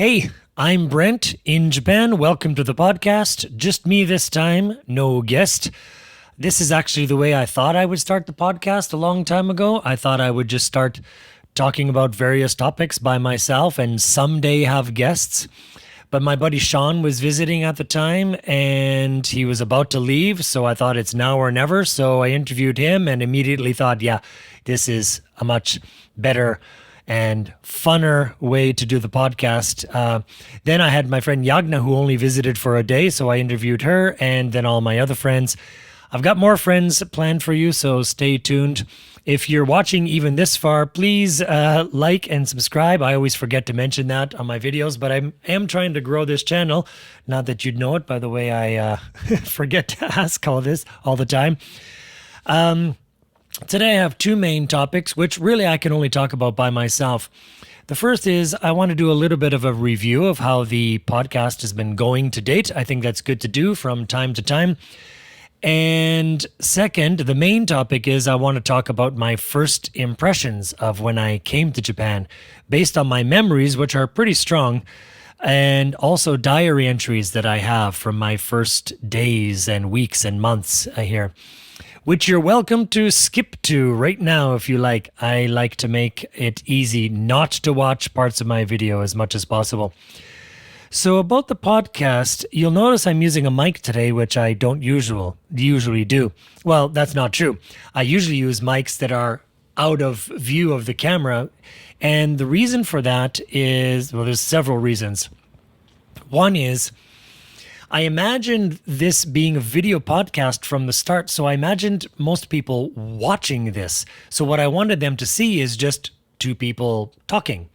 Hey, I'm Brent in Japan. Welcome to the podcast. Just me this time, no guest. This is actually the way I thought I would start the podcast a long time ago. I thought I would just start talking about various topics by myself and someday have guests. But my buddy Sean was visiting at the time and he was about to leave. So I thought it's now or never. So I interviewed him and immediately thought, yeah, this is a much better and funner way to do the podcast. Then I had my friend Yagna, who only visited for a day. So I interviewed her and then all my other friends. I've got more friends planned for you, so stay tuned. If you're watching even this far, please like and subscribe. I always forget to mention that on my videos, but I am trying to grow this channel. Not that you'd know it, by the way, I forget to ask all this all the time. Today I have two main topics, which really I can only talk about by myself. The first is I want to do a little bit of a review of how the podcast has been going to date. I think that's good to do from time to time. And second, the main topic is I want to talk about my first impressions of when I came to Japan, based on my memories, which are pretty strong, and also diary entries that I have from my first days and weeks and months here, which you're welcome to skip to right now if you like. I like to make it easy not to watch parts of my video as much as possible. So about the podcast, you'll notice I'm using a mic today, which I don't usually do. Well, that's not true. I usually use mics that are out of view of the camera. And the reason for that is, well, there's several reasons. One is I imagined this being a video podcast from the start. So I imagined most people watching this. So what I wanted them to see is just two people talking.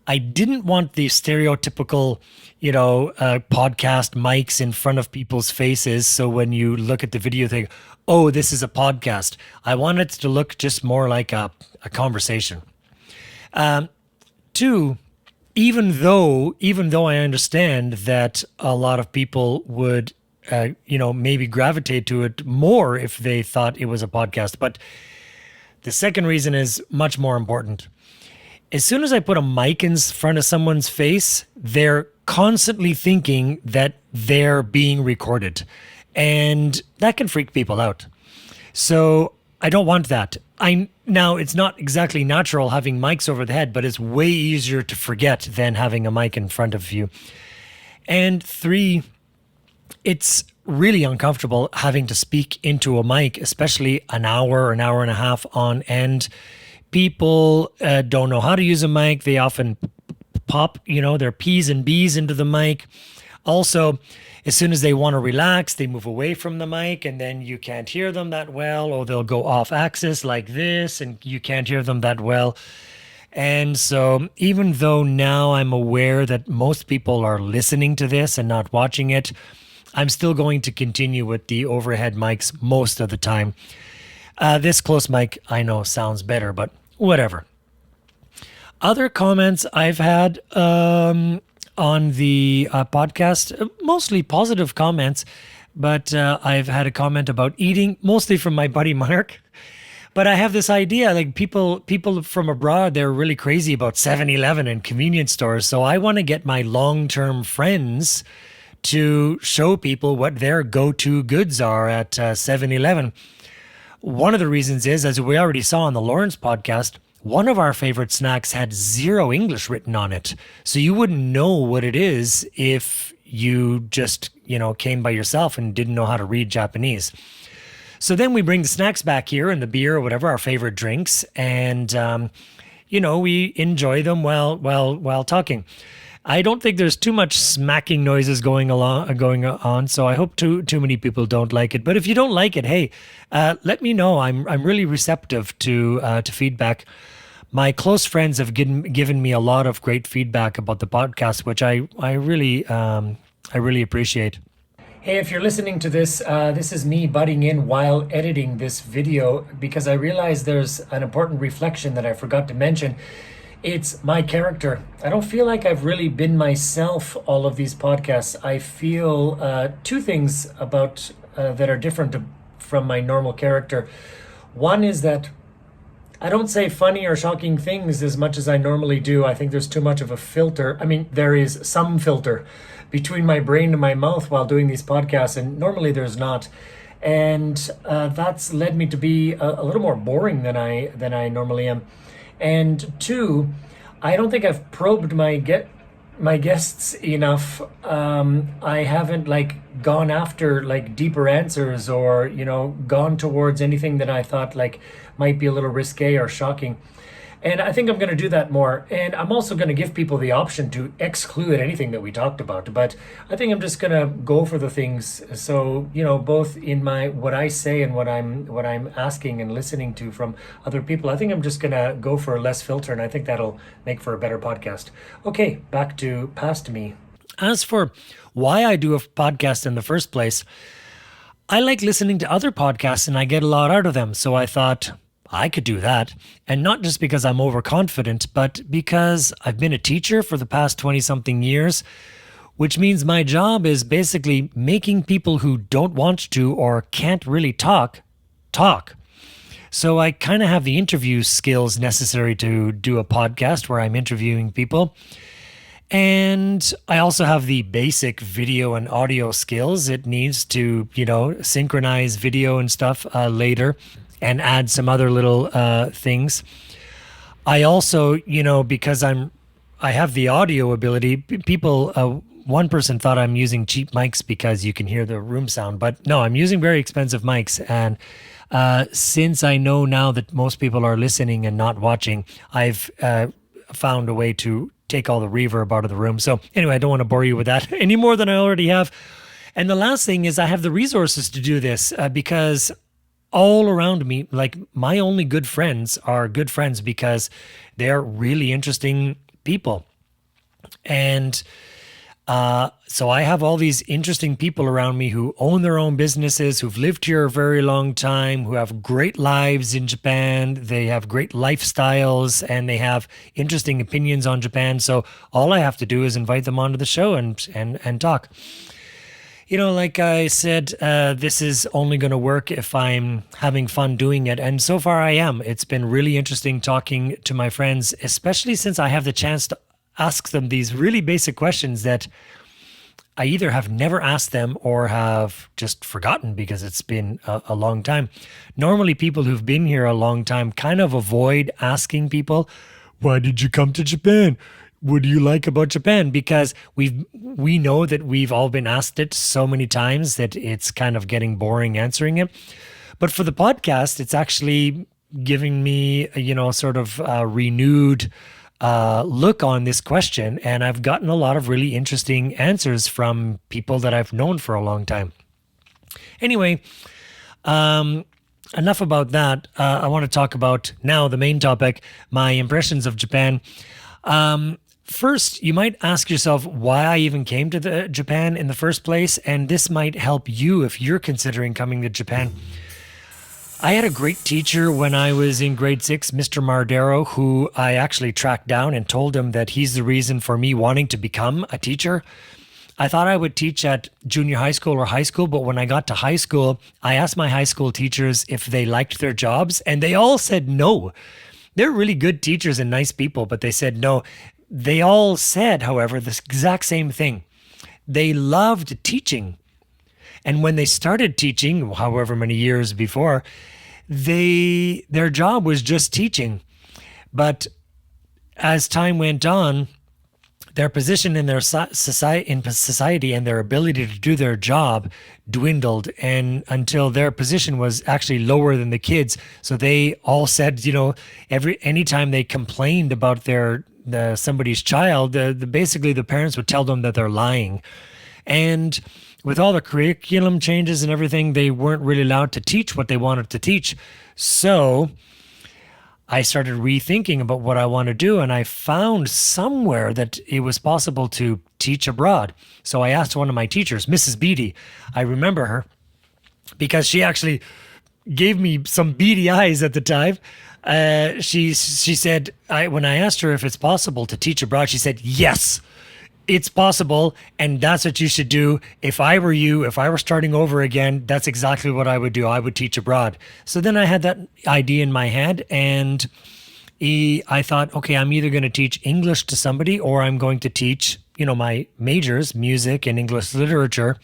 I didn't want the stereotypical, podcast mics in front of people's faces. So when you look at the video, you think, oh, this is a podcast. I want it to look just more like a conversation. Two, even though I understand that a lot of people would, maybe gravitate to it more if they thought it was a podcast. But the second reason is much more important. As soon as I put a mic in front of someone's face, they're constantly thinking that they're being recorded. And that can freak people out. So I don't want that. Now, it's not exactly natural having mics over the head, but it's way easier to forget than having a mic in front of you. And three, it's really uncomfortable having to speak into a mic, especially an hour and a half on end. People don't know how to use a mic. They often pop, their P's and B's into the mic. Also, as soon as they want to relax, they move away from the mic and then you can't hear them that well, or they'll go off axis like this and you can't hear them that well. And so even though now I'm aware that most people are listening to this and not watching it, I'm still going to continue with the overhead mics most of the time. This close mic, I know, sounds better, but whatever. Other comments I've had on the podcast, mostly positive comments, but I've had a comment about eating, mostly from my buddy Mark. But I have this idea, like people from abroad, they're really crazy about 7-Eleven and convenience stores. So I want to get my long-term friends to show people what their go-to goods are at 7-Eleven. One of the reasons is, as we already saw on the Lawrence podcast, one of our favorite snacks had zero English written on it. So you wouldn't know what it is if you just, came by yourself and didn't know how to read Japanese. So then we bring the snacks back here and the beer or whatever, our favorite drinks. And, we enjoy them while talking. I don't think there's too much smacking noises going on, so I hope too many people don't like it. But if you don't like it, hey, let me know. I'm really receptive to feedback. My close friends have given me a lot of great feedback about the podcast, which I really appreciate. Hey, if you're listening to this, this is me butting in while editing this video because I realized there's an important reflection that I forgot to mention. It's my character. I don't feel like I've really been myself all of these podcasts. I feel two things about that are different from my normal character. One is that I don't say funny or shocking things as much as I normally do. I think there's too much of a filter. I mean, there is some filter between my brain and my mouth while doing these podcasts, and normally there's not. And that's led me to be a little more boring than I normally am. And two, I don't think I've probed my guests enough. I haven't like gone after like deeper answers or gone towards anything that I thought like might be a little risque or shocking. And I think I'm going to do that more. And I'm also going to give people the option to exclude anything that we talked about. But I think I'm just going to go for the things. So, both in my what I say and what I'm asking and listening to from other people, I think I'm just going to go for less filter. And I think that'll make for a better podcast. Okay, back to past me. As for why I do a podcast in the first place, I like listening to other podcasts and I get a lot out of them. So I thought, I could do that. And not just because I'm overconfident, but because I've been a teacher for the past 20-something years, which means my job is basically making people who don't want to or can't really talk. So I kind of have the interview skills necessary to do a podcast where I'm interviewing people. And I also have the basic video and audio skills. It needs to, synchronize video and stuff later, and add some other little things. I also, because I have the audio ability, people, one person thought I'm using cheap mics because you can hear the room sound, but no, I'm using very expensive mics. And since I know now that most people are listening and not watching, I've found a way to take all the reverb out of the room. So anyway, I don't want to bore you with that any more than I already have. And the last thing is I have the resources to do this because all around me, like my only good friends are good friends because they're really interesting people. And so I have all these interesting people around me who own their own businesses, who've lived here a very long time, who have great lives in Japan. They have great lifestyles and they have interesting opinions on Japan. So all I have to do is invite them onto the show and talk. Like I said, this is only going to work if I'm having fun doing it. And so far I am. It's been really interesting talking to my friends, especially since I have the chance to ask them these really basic questions that I either have never asked them or have just forgotten because it's been a long time. Normally people who've been here a long time kind of avoid asking people, why did you come to Japan? What do you like about Japan? Because we know that we've all been asked it so many times that it's kind of getting boring answering it. But for the podcast, it's actually giving me, sort of a renewed look on this question. And I've gotten a lot of really interesting answers from people that I've known for a long time. Anyway, enough about that. I want to talk about now the main topic, my impressions of Japan. First, you might ask yourself why I even came to Japan in the first place, and this might help you if you're considering coming to Japan. I had a great teacher when I was in grade 6, Mr. Mardero, who I actually tracked down and told him that he's the reason for me wanting to become a teacher. I thought I would teach at junior high school or high school, but when I got to high school, I asked my high school teachers if they liked their jobs, and they all said no. They're really good teachers and nice people, but they said no. They all said, however, the exact same thing. They loved teaching. And when they started teaching, however many years before, their job was just teaching. But as time went on, their position in their society and their ability to do their job dwindled, and until their position was actually lower than the kids. So they all said, anytime they complained about somebody's child, basically the parents would tell them that they're lying. And with all the curriculum changes and everything, they weren't really allowed to teach what they wanted to teach. So I started rethinking about what I want to do, and I found somewhere that it was possible to teach abroad. So I asked one of my teachers, Mrs. Beatty. I remember her because she actually gave me some beady eyes at the time. She said, when I asked her if it's possible to teach abroad, she said, yes. It's possible, and that's what you should do. If I were you, if I were starting over again, that's exactly what I would do. I would teach abroad. So then I had that idea in my head, and I thought, okay, I'm either going to teach English to somebody or I'm going to teach, my majors, music and English literature,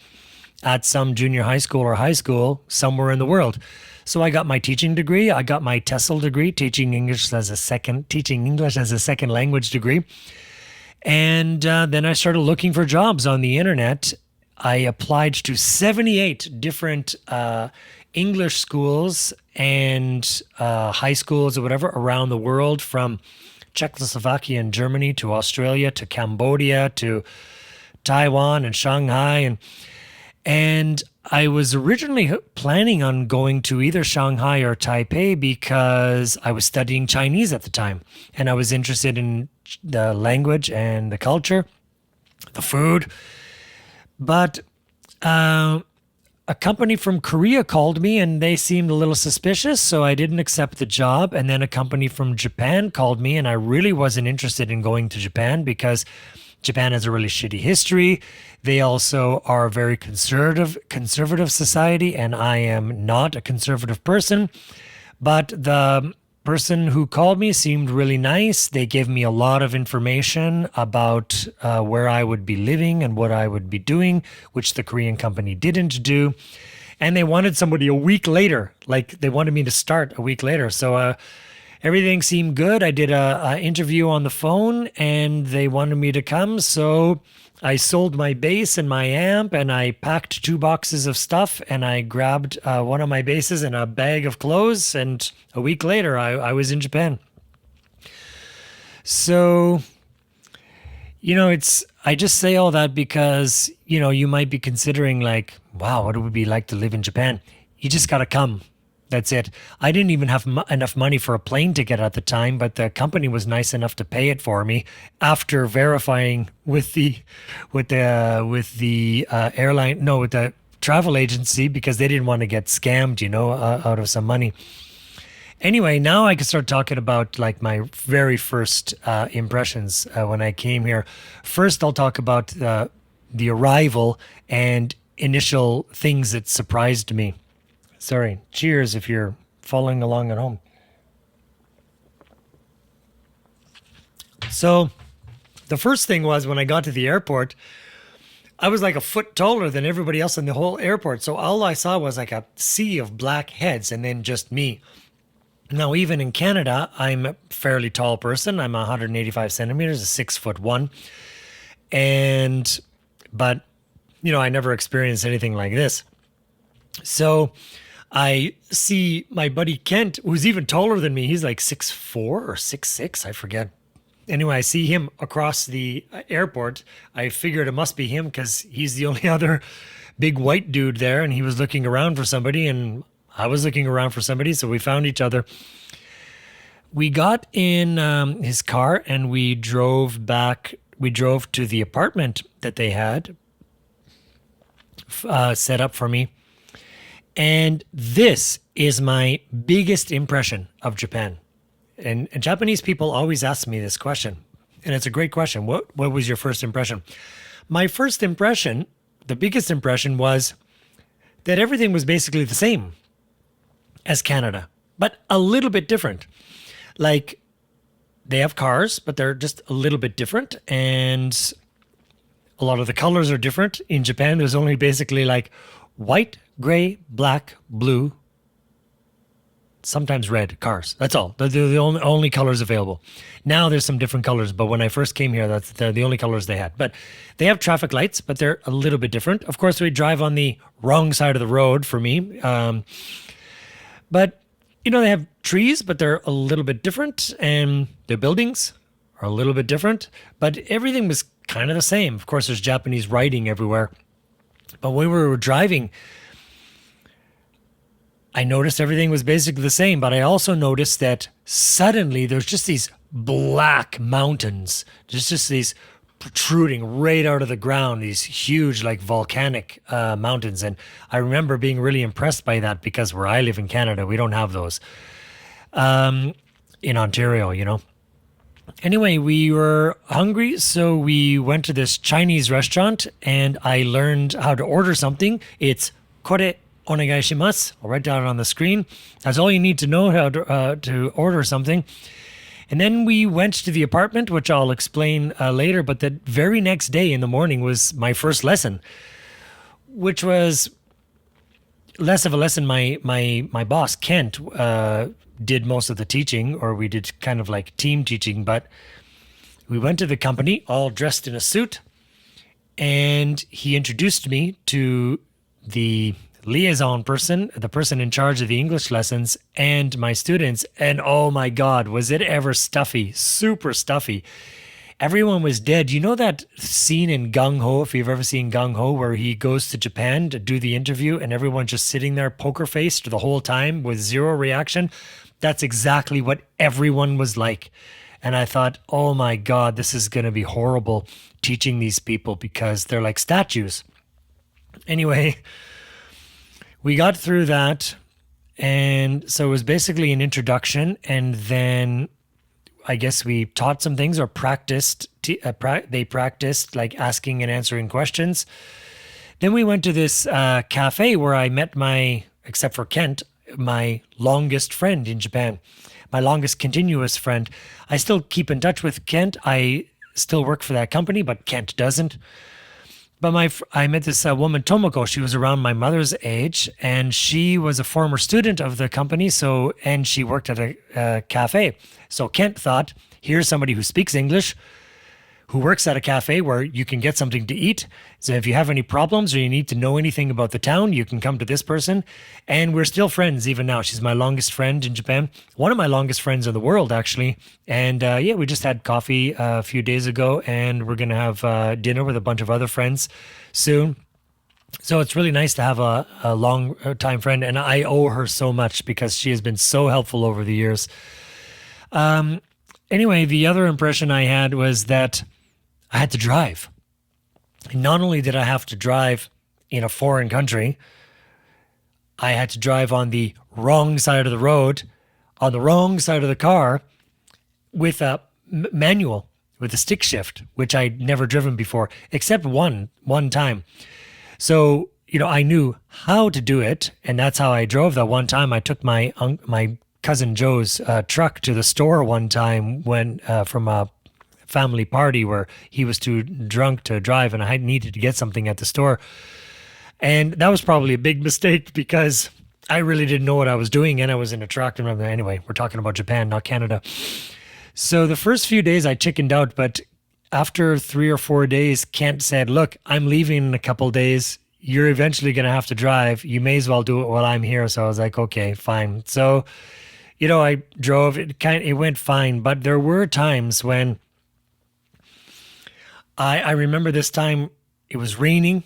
at some junior high school or high school somewhere in the world. So I got my teaching degree. I got my TESOL degree, teaching English as a second language degree. And then I started looking for jobs on the internet. I applied to 78 different English schools and high schools or whatever around the world, from Czechoslovakia and Germany to Australia to Cambodia to Taiwan and Shanghai. And I was originally planning on going to either Shanghai or Taipei because I was studying Chinese at the time. And I was interested in the language and the culture, the food. But a company from Korea called me and they seemed a little suspicious, so I didn't accept the job. And then a company from Japan called me, and I really wasn't interested in going to Japan because Japan has a really shitty history. They also are a very conservative society, and I am not a conservative person. But the person who called me seemed really nice. They gave me a lot of information about where I would be living and what I would be doing, which the Korean company didn't do. And they wanted somebody a week later. Like, they wanted me to start a week later. So everything seemed good. I did a interview on the phone and they wanted me to come. So I sold my bass and my amp, and I packed 2 boxes of stuff, and I grabbed one of my basses and a bag of clothes. And a week later, I was in Japan. So, I just say all that because, you might be considering like, wow, what it would be like to live in Japan. You just got to come. That's it. I didn't even have enough money for a plane ticket at the time, but the company was nice enough to pay it for me after verifying with the airline, no, with the travel agency, because they didn't want to get scammed, out of some money. Anyway, now I can start talking about like my very first impressions when I came here. First, I'll talk about the arrival and initial things that surprised me. Sorry, cheers if you're following along at home. So the first thing was, when I got to the airport, I was like a foot taller than everybody else in the whole airport. So all I saw was like a sea of black heads and then just me. Now, even in Canada, I'm a fairly tall person. I'm 185 centimeters, 6'1". But I never experienced anything like this. So I see my buddy Kent, who's even taller than me. He's like 6'4" or 6'6", I forget. Anyway, I see him across the airport. I figured it must be him because he's the only other big white dude there, and he was looking around for somebody, and I was looking around for somebody, so we found each other. We got in his car and we drove back. We drove to the apartment that they had set up for me. And this is my biggest impression of Japan. And Japanese people always ask me this question. And it's a great question. What was your first impression? My first impression, the biggest impression, was that everything was basically the same as Canada, but a little bit different. Like, they have cars, but they're just a little bit different. And a lot of the colors are different. In Japan, there's only basically like white, gray, black, blue, sometimes red cars. That's all. They're the only colors available. Now there's some different colors, but when I first came here, they're the only colors they had. But they have traffic lights, but they're a little bit different. Of course, we drive on the wrong side of the road for me. But, they have trees, but they're a little bit different. And their buildings are a little bit different. But everything was kind of the same. Of course, there's Japanese writing everywhere. But when we were driving, I noticed everything was basically the same, but I also noticed that suddenly there's just these black mountains. There's just these protruding right out of the ground, these huge like volcanic mountains. And I remember being really impressed by that because where I live in Canada, we don't have those in Ontario, Anyway, we were hungry, so we went to this Chinese restaurant and I learned how to order something. It's kore onegai shimasu. I'll write down on the screen. That's all you need to know how to order something. And then we went to the apartment, which I'll explain later. But the very next day in the morning was my first lesson, which was less of a lesson. My boss Kent did most of the teaching, or we did kind of like team teaching. But we went to the company all dressed in a suit, and he introduced me to the liaison person, the person in charge of the English lessons, and my students. And oh my God, was it ever stuffy, super stuffy. Everyone was dead. You know that scene in Gung Ho, if you've ever seen Gung Ho, where he goes to Japan to do the interview and everyone's just sitting there poker faced the whole time with zero reaction? That's exactly what everyone was like. And I thought, oh my God, this is going to be horrible teaching these people because they're like statues. Anyway, we got through that. And so it was basically an introduction. And then I guess we taught some things or practiced. They practiced like asking and answering questions. Then we went to this cafe where I met except for Kent, my longest friend in Japan, my longest continuous friend. I still keep in touch with Kent. I still work for that company, but Kent doesn't. But I met this woman, Tomoko. She was around my mother's age, and she was a former student of the company. And she worked at a cafe. So Kent thought, here's somebody who speaks English, who works at a cafe where you can get something to eat. So if you have any problems or you need to know anything about the town, you can come to this person. And we're still friends even now. She's my longest friend in Japan. One of my longest friends in the world, actually. And we just had coffee a few days ago, and we're going to have dinner with a bunch of other friends soon. So it's really nice to have a long time friend. And I owe her so much because she has been so helpful over the years. Anyway, the other impression I had was that I had to drive. And not only did I have to drive in a foreign country, I had to drive on the wrong side of the road, on the wrong side of the car, with a manual, with a stick shift, which I'd never driven before, except one time. So, I knew how to do it, and that's how I drove. That one time I took my cousin Joe's truck to the store one time when from a family party where he was too drunk to drive and I needed to get something at the store. And that was probably a big mistake because I really didn't know what I was doing and I was in a truck. And anyway, we're talking about Japan, not Canada. So the first few days I chickened out, but after 3 or 4 days, Kent said, look, I'm leaving in a couple days. You're eventually going to have to drive. You may as well do it while I'm here. So I was like, okay, fine. So, I drove. It went fine. But there were times when I remember this time it was raining.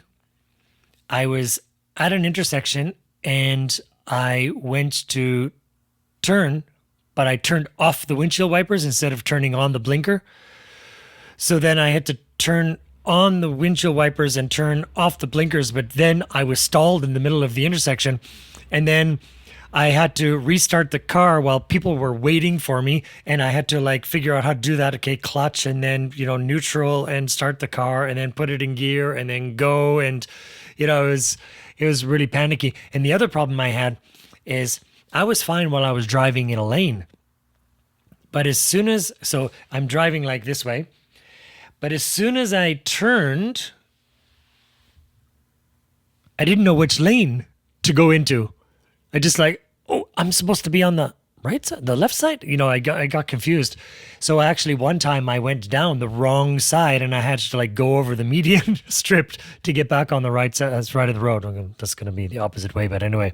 I was at an intersection and I went to turn, but I turned off the windshield wipers instead of turning on the blinker. So then I had to turn on the windshield wipers and turn off the blinkers, but then I was stalled in the middle of the intersection. And then I had to restart the car while people were waiting for me. And I had to figure out how to do that. Okay, clutch and then, neutral and start the car and then put it in gear and then go. And, it was really panicky. And the other problem I had is I was fine while I was driving in a lane. But so I'm driving like this way. But as soon as I turned, I didn't know which lane to go into. I just I'm supposed to be on the right side, the left side. I got confused. So actually one time I went down the wrong side and I had to go over the median strip to get back on the right side. That's right of the road. That's going to be the opposite way. But anyway,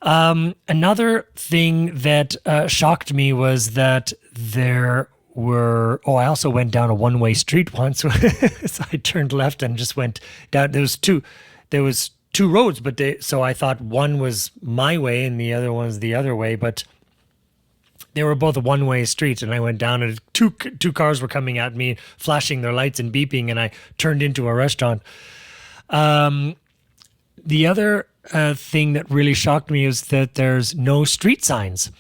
another thing that shocked me was that I also went down a one-way street once. So I turned left and just went down. There was two roads, so I thought one was my way and the other one's the other way, but they were both a one-way street. And I went down and two cars were coming at me, flashing their lights and beeping, and I turned into a restaurant. The other thing that really shocked me is that there's no street signs.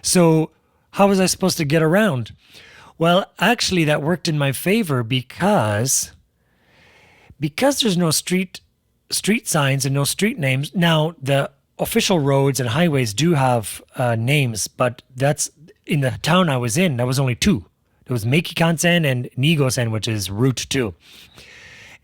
So how was I supposed to get around? Well, actually, that worked in my favor because there's no street signs and no street names. Now, the official roads and highways do have names, but that's in the town I was in. That was only two. There was Meikikansen and Nigosen, which is Route 2.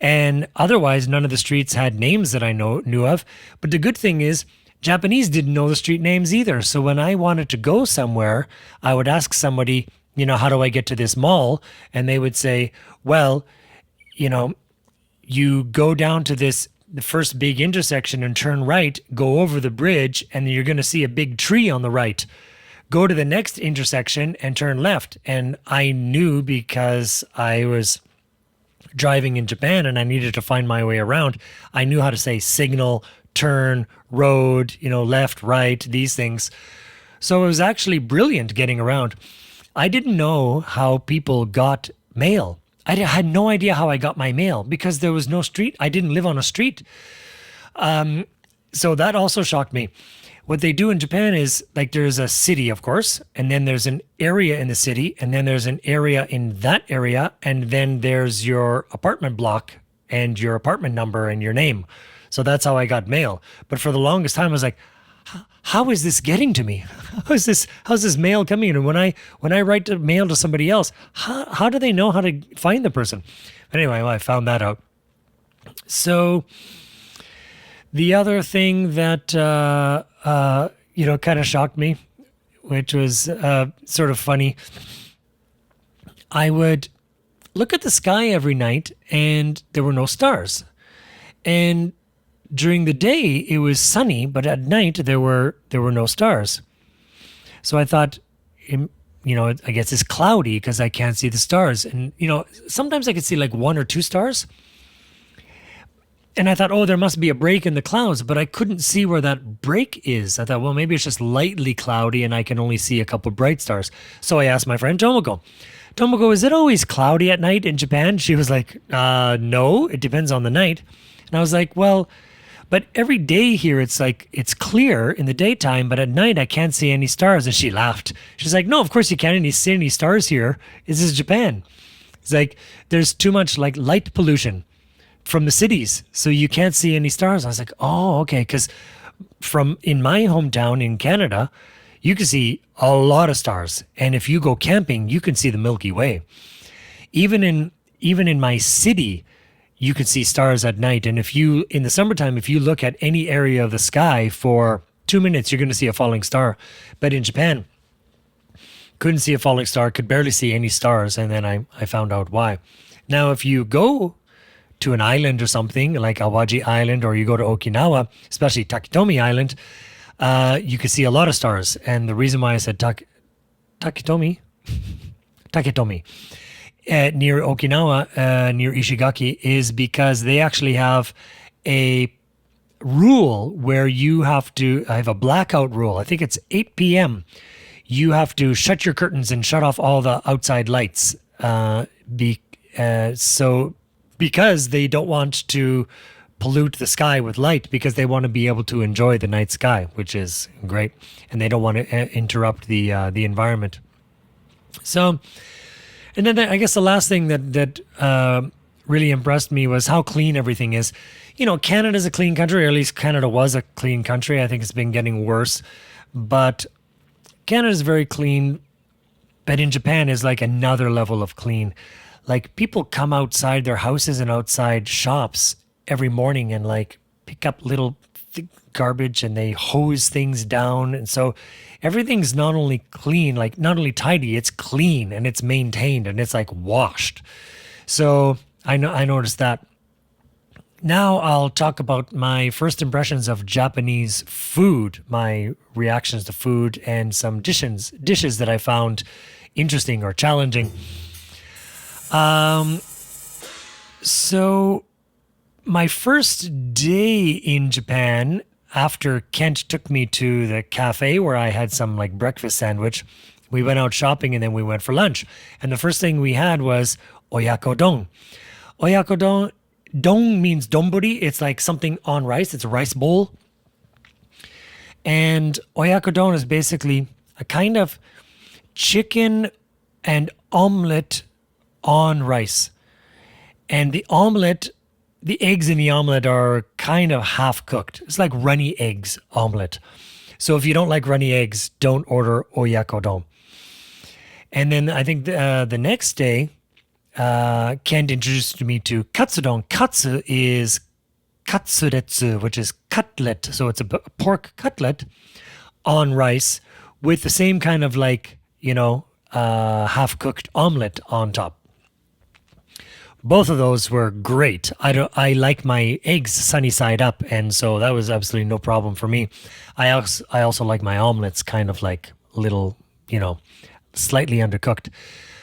And otherwise, none of the streets had names that I knew of. But the good thing is, Japanese didn't know the street names either. So when I wanted to go somewhere, I would ask somebody, how do I get to this mall? And they would say, well, you go down to the first big intersection and turn right, go over the bridge, and you're going to see a big tree on the right. Go to the next intersection and turn left. And I knew because I was driving in Japan and I needed to find my way around. I knew how to say signal, turn, road, left, right, these things. So it was actually brilliant getting around. I didn't know how people got mail. I had no idea how I got my mail because there was no street. I didn't live on a street. So that also shocked me. What they do in Japan is there's a city, of course, and then there's an area in the city, and then there's an area in that area, and then there's your apartment block and your apartment number and your name. So that's how I got mail. But for the longest time, I was like, how is this getting to me? How's this mail coming in? And when I write the mail to somebody else, how do they know how to find the person? But anyway, I found that out. So the other thing that kind of shocked me, which was sort of funny, I would look at the sky every night and there were no stars. And during the day it was sunny, but at night there were no stars. So I thought, I guess it's cloudy because I can't see the stars. And sometimes I could see one or two stars. And I thought, oh, there must be a break in the clouds, but I couldn't see where that break is. I thought, well, maybe it's just lightly cloudy and I can only see a couple bright stars. So I asked my friend Tomoko, is it always cloudy at night in Japan? She was like, no, it depends on the night. And I was like, well, but every day here it's clear in the daytime, but at night I can't see any stars. And she laughed. She's like, no, of course you can't see any stars here. This is Japan. It's like there's too much light pollution from the cities, so you can't see any stars. I was like, oh, okay, because in my hometown in Canada, you can see a lot of stars, and if you go camping, you can see the Milky Way. Even in my city, you can see stars at night, and in the summertime, if you look at any area of the sky for 2 minutes, you're going to see a falling star. But in Japan, couldn't see a falling star, could barely see any stars, and then I found out why. Now, if you go to an island or something like Awaji Island, or you go to Okinawa, especially Takitomi Island, you can see a lot of stars. And the reason why I said Takitomi, near Okinawa, near Ishigaki, is because they actually have a rule where I have a blackout rule. I think it's 8 p.m. You have to shut your curtains and shut off all the outside lights. Because they don't want to pollute the sky with light, because they want to be able to enjoy the night sky, which is great, and they don't want to interrupt the environment. So, and then I guess the last thing that really impressed me was how clean everything is. Canada's a clean country, or at least Canada was a clean country. I think it's been getting worse, but Canada's very clean. But in Japan is another level of clean. People come outside their houses and outside shops every morning and pick up little garbage and they hose things down. And so everything's not only clean, not only tidy, it's clean and it's maintained and it's washed. So I noticed that. Now I'll talk about my first impressions of Japanese food, my reactions to food, and some dishes that I found interesting or challenging. So my first day in Japan, after Kent took me to the cafe where I had some breakfast sandwich, we went out shopping and then we went for lunch. And the first thing we had was oyakodon. Oyakodon, don means donburi. It's something on rice. It's a rice bowl. And oyakodon is basically a kind of chicken and omelet on rice. And the eggs in the omelet are kind of half cooked. It's like runny eggs omelet. So if you don't like runny eggs, don't order oyakodon. And then I think the next day, Kent introduced me to katsudon. Katsu is katsuretsu, which is cutlet. So it's a pork cutlet on rice with the same kind of like, half-cooked omelet on top. Both of those were great. I like my eggs sunny side up, and so that was absolutely no problem for me. I also like my omelets kind of like little, slightly undercooked.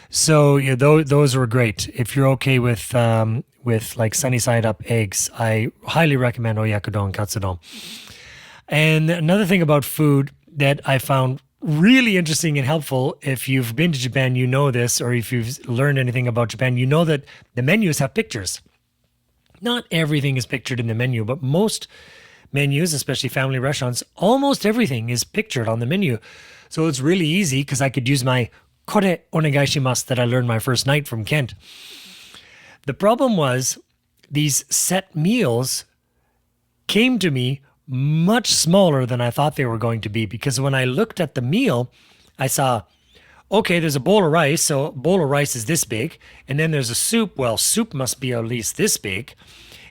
So those were great. If you're okay with like sunny side up eggs, I highly recommend oyakodon katsudon. And another thing about food that I found really interesting and helpful, if you've been to Japan, you know this, or if you've learned anything about Japan, you know that the menus have pictures. Not everything is pictured in the menu, but most menus, especially family restaurants, almost everything is pictured on the menu. So it's really easy because I could use my kore onegaishimasu that I learned my first night from Kent. The problem was these set meals came to me much smaller than I thought they were going to be, because when I looked at the meal, I saw, okay, there's a bowl of rice, so a bowl of rice is this big, and then there's a soup. Well, soup must be at least this big,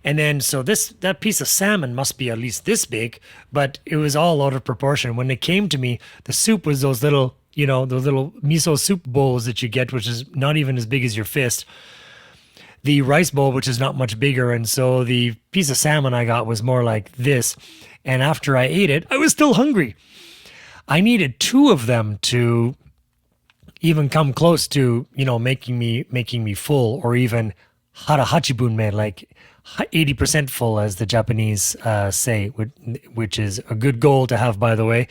and then so that piece of salmon must be at least this big, but it was all out of proportion. When it came to me, the soup was those little miso soup bowls that you get, which is not even as big as your fist. The rice bowl, which is not much bigger, and so the piece of salmon I got was more like this. And after I ate it, I was still hungry. I needed two of them to even come close to, making me full, or even hara hachibunme, like 80% full, as the Japanese say, which is a good goal to have, by the way.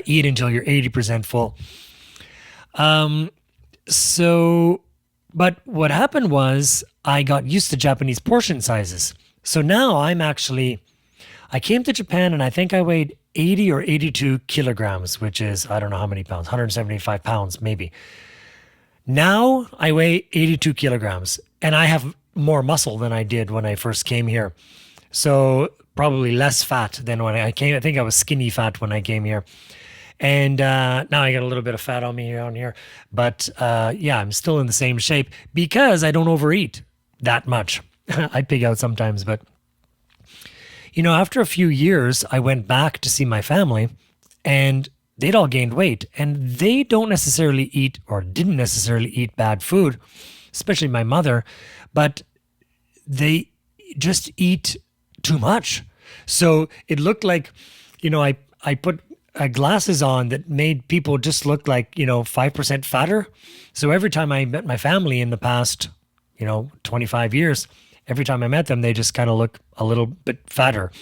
Eat until you're 80% full. But what happened was I got used to Japanese portion sizes. So now I came to Japan and I think I weighed 80 or 82 kilograms, which is, I don't know how many pounds, 175 pounds maybe. Now I weigh 82 kilograms and I have more muscle than I did when I first came here. So probably less fat than when I came. I think I was skinny fat when I came here. And now I got a little bit of fat on me on here. But I'm still in the same shape because I don't overeat that much. I pig out sometimes, but after a few years, I went back to see my family and they'd all gained weight, and they don't necessarily eat, or didn't necessarily eat, bad food, especially my mother, but they just eat too much. So it looked like, I put glasses on that made people just look like, 5% fatter. So every time I met my family in the past, 25 years, every time I met them, they just kind of look a little bit fatter.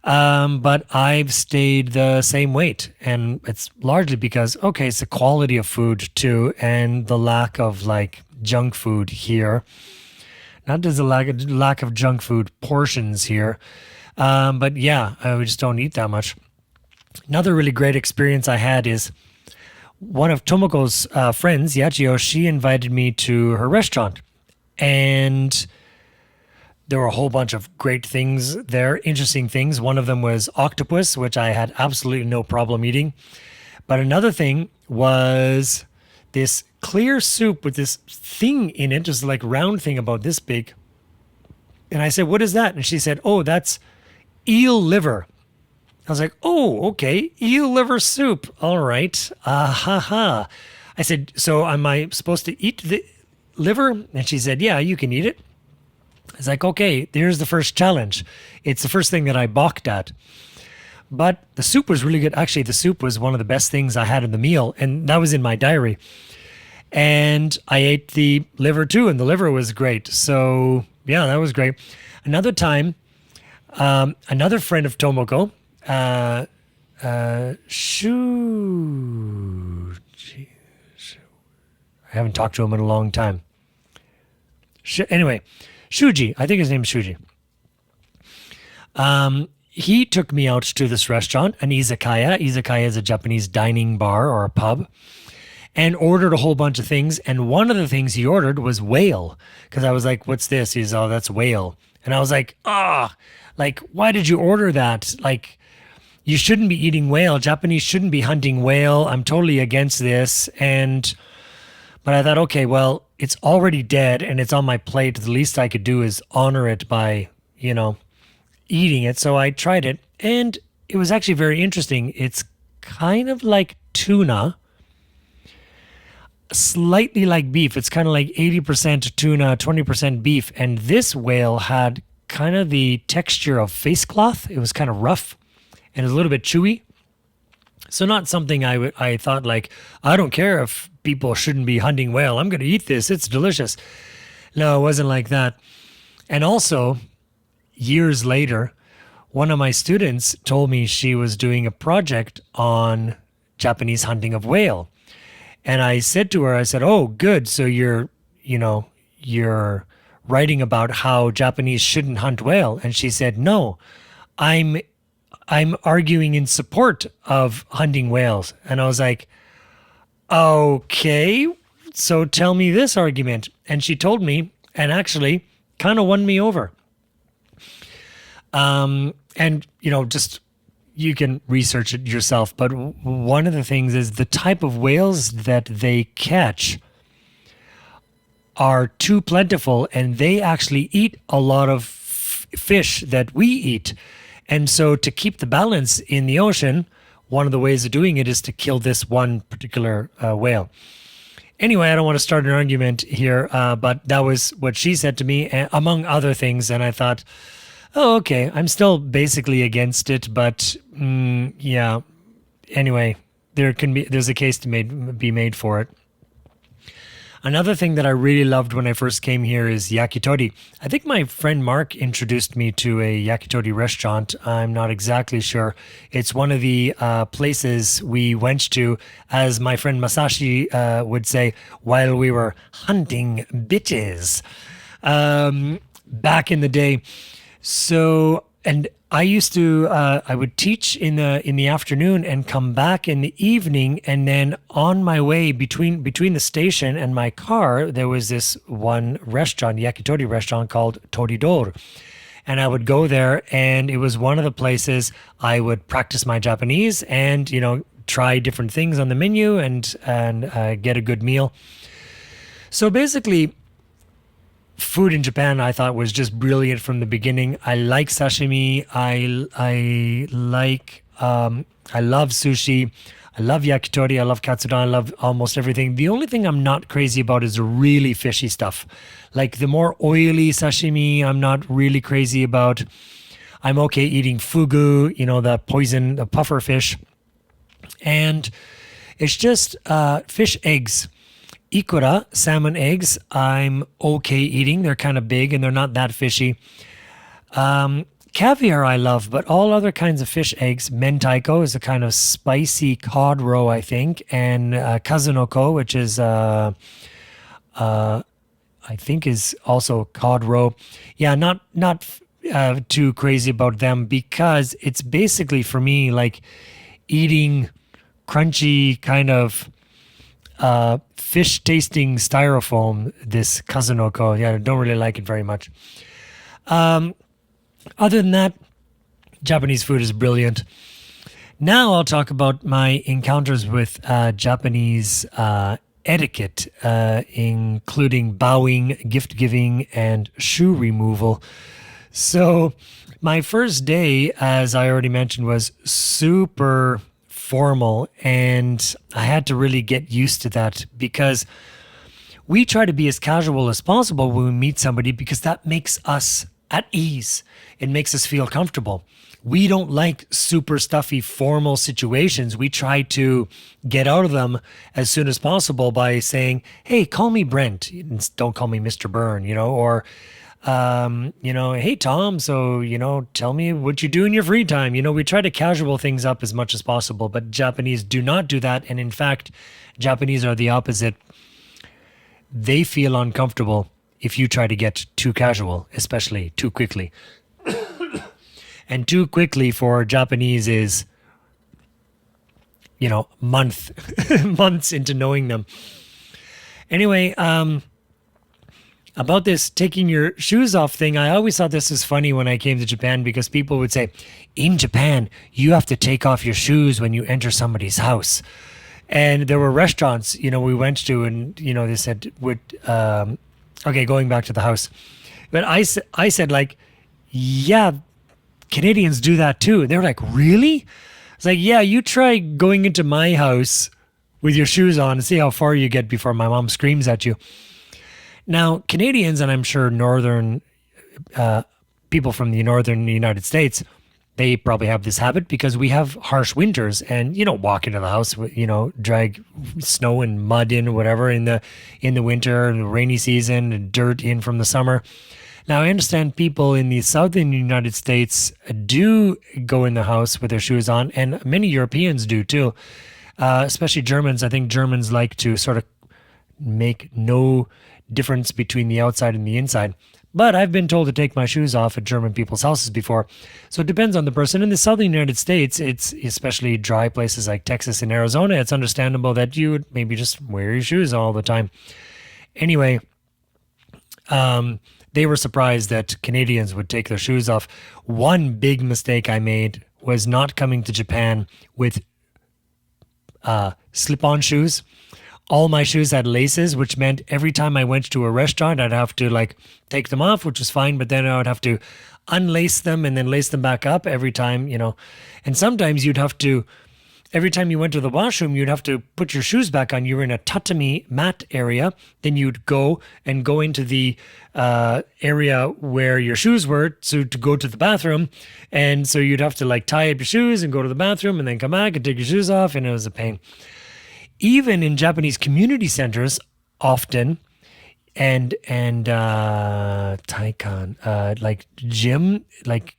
But I've stayed the same weight. And it's largely because, it's the quality of food too, and the lack of like junk food here. Not just the lack of junk food portions here. But yeah, we just don't eat that much. Another really great experience I had is one of Tomoko's friends, Yachio, she invited me to her restaurant. And there were a whole bunch of great things there, interesting things. One of them was octopus, which I had absolutely no problem eating. But another thing was this clear soup with this thing in it, just like round thing about this big. And I said, "What is that?" And she said, "Oh, that's eel liver." I was like, "Oh, okay, eel liver soup. All right. Ha. I said, "So am I supposed to eat the liver?" And she said, "Yeah, you can eat it." I was like, "Okay, there's the first challenge." It's the first thing that I balked at. But the soup was really good. Actually, the soup was one of the best things I had in the meal, and that was in my diary. And I ate the liver too, and the liver was great. So yeah, that was great. Another time, another friend of Tomoko, Shuji. I haven't talked to him in a long time. Anyway, Shuji. I think his name is Shuji. He took me out to this restaurant, an izakaya. Izakaya is a Japanese dining bar or a pub. and ordered a whole bunch of things. And one of the things he ordered was whale. Because I was like, what's this? He's, oh, that's whale. And I was like, like, why did you order that? Like, you shouldn't be eating whale. Japanese shouldn't be hunting whale. I'm totally against this. But I thought, okay, well, it's already dead and it's on my plate. The least I could do is honor it by, eating it. So I tried it and it was actually very interesting. It's kind of like tuna, slightly like beef. It's kind of like 80% tuna, 20% beef. And this whale had kind of the texture of face cloth. It was kind of rough and it was a little bit chewy. So not something I thought like, I don't care if people shouldn't be hunting whale. I'm going to eat this. It's delicious. No, it wasn't like that. And also, years later, one of my students told me she was doing a project on Japanese hunting of whale. And I said to her, I said, oh, good. So you're writing about how Japanese shouldn't hunt whale. And she said, no, I'm arguing in support of hunting whales. And I was like, okay, so tell me this argument. And she told me and actually kind of won me over. And, just you can research it yourself. But one of the things is the type of whales that they catch are too plentiful and they actually eat a lot of fish that we eat. And so to keep the balance in the ocean, one of the ways of doing it is to kill this one particular whale. Anyway, I don't want to start an argument here, but that was what she said to me, among other things. And I thought, oh, okay, I'm still basically against it, but yeah. Anyway, there's a case to be made for it. Another thing that I really loved when I first came here is yakitori. I think my friend Mark introduced me to a yakitori restaurant. I'm not exactly sure. It's one of the places we went to, as my friend Masashi would say, while we were hunting bitches back in the day. So, and I used to, I would teach in the afternoon and come back in the evening. And then on my way between the station and my car, there was this one restaurant, yakitori restaurant called Toridor. And I would go there and it was one of the places I would practice my Japanese and, try different things on the menu and get a good meal. So basically, food in Japan, I thought, was just brilliant from the beginning. I like sashimi. I love sushi. I love yakitori. I love katsudon. I love almost everything. The only thing I'm not crazy about is the really fishy stuff. Like the more oily sashimi, I'm not really crazy about. I'm okay eating fugu, the puffer fish. And it's just fish eggs. Ikura, salmon eggs, I'm okay eating. They're kind of big and they're not that fishy. Caviar I love, but all other kinds of fish eggs. Mentaiko is a kind of spicy cod roe, I think. And kazunoko, which is, I think is also cod roe. Yeah, not too crazy about them because it's basically for me like eating crunchy kind of fish tasting styrofoam, this kazunoko. Yeah, I don't really like it very much. Other than that, Japanese food is brilliant. Now I'll talk about my encounters with Japanese etiquette, including bowing, gift giving, and shoe removal. So my first day, as I already mentioned, was super formal, and I had to really get used to that because we try to be as casual as possible when we meet somebody because that makes us at ease. It makes us feel comfortable. We don't like super stuffy formal situations. We try to get out of them as soon as possible by saying, hey, call me Brent. Don't call me Mr. Byrne, or hey, Tom, so, tell me what you do in your free time. We try to casual things up as much as possible, but Japanese do not do that. And in fact, Japanese are the opposite. They feel uncomfortable if you try to get too casual, especially too quickly. And too quickly for Japanese is month months into knowing them. Anyway, about this taking your shoes off thing, I always thought this was funny when I came to Japan because people would say, in Japan, you have to take off your shoes when you enter somebody's house. And there were restaurants, we went to, and, they said, okay, going back to the house. But I said, like, yeah, Canadians do that too. They were like, really? It's like, yeah, you try going into my house with your shoes on and see how far you get before my mom screams at you. Now, Canadians, and I'm sure northern people from the northern United States, they probably have this habit because we have harsh winters, and you don't walk into the house, drag snow and mud in or whatever in the winter, and the rainy season, and dirt in from the summer. Now, I understand people in the southern United States do go in the house with their shoes on, and many Europeans do too, especially Germans. I think Germans like to sort of make no difference between the outside and the inside. But I've been told to take my shoes off at German people's houses before. So it depends on the person. In the southern United States, it's especially dry places like Texas and Arizona, it's understandable that you would maybe just wear your shoes all the time. Anyway, they were surprised that Canadians would take their shoes off. One big mistake I made was not coming to Japan with slip-on shoes. All my shoes had laces, which meant every time I went to a restaurant, I'd have to take them off, which was fine. But then I would have to unlace them and then lace them back up every time, And sometimes you'd have to, every time you went to the washroom, you'd have to put your shoes back on. You were in a tatami mat area. Then you'd go into the area where your shoes were to go to the bathroom. And so you'd have to tie up your shoes and go to the bathroom and then come back and take your shoes off. And it was a pain. Even in Japanese community centers, often, and taikan,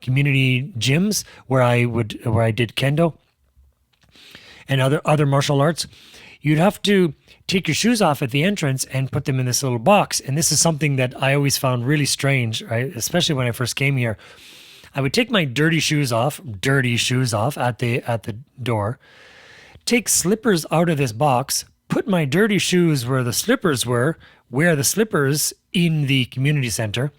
community gyms where I did kendo and other martial arts, you'd have to take your shoes off at the entrance and put them in this little box. And this is something that I always found really strange, right? Especially when I first came here. I would take my dirty shoes off at the door, take slippers out of this box, put my dirty shoes where the slippers were, wear the slippers in the community center,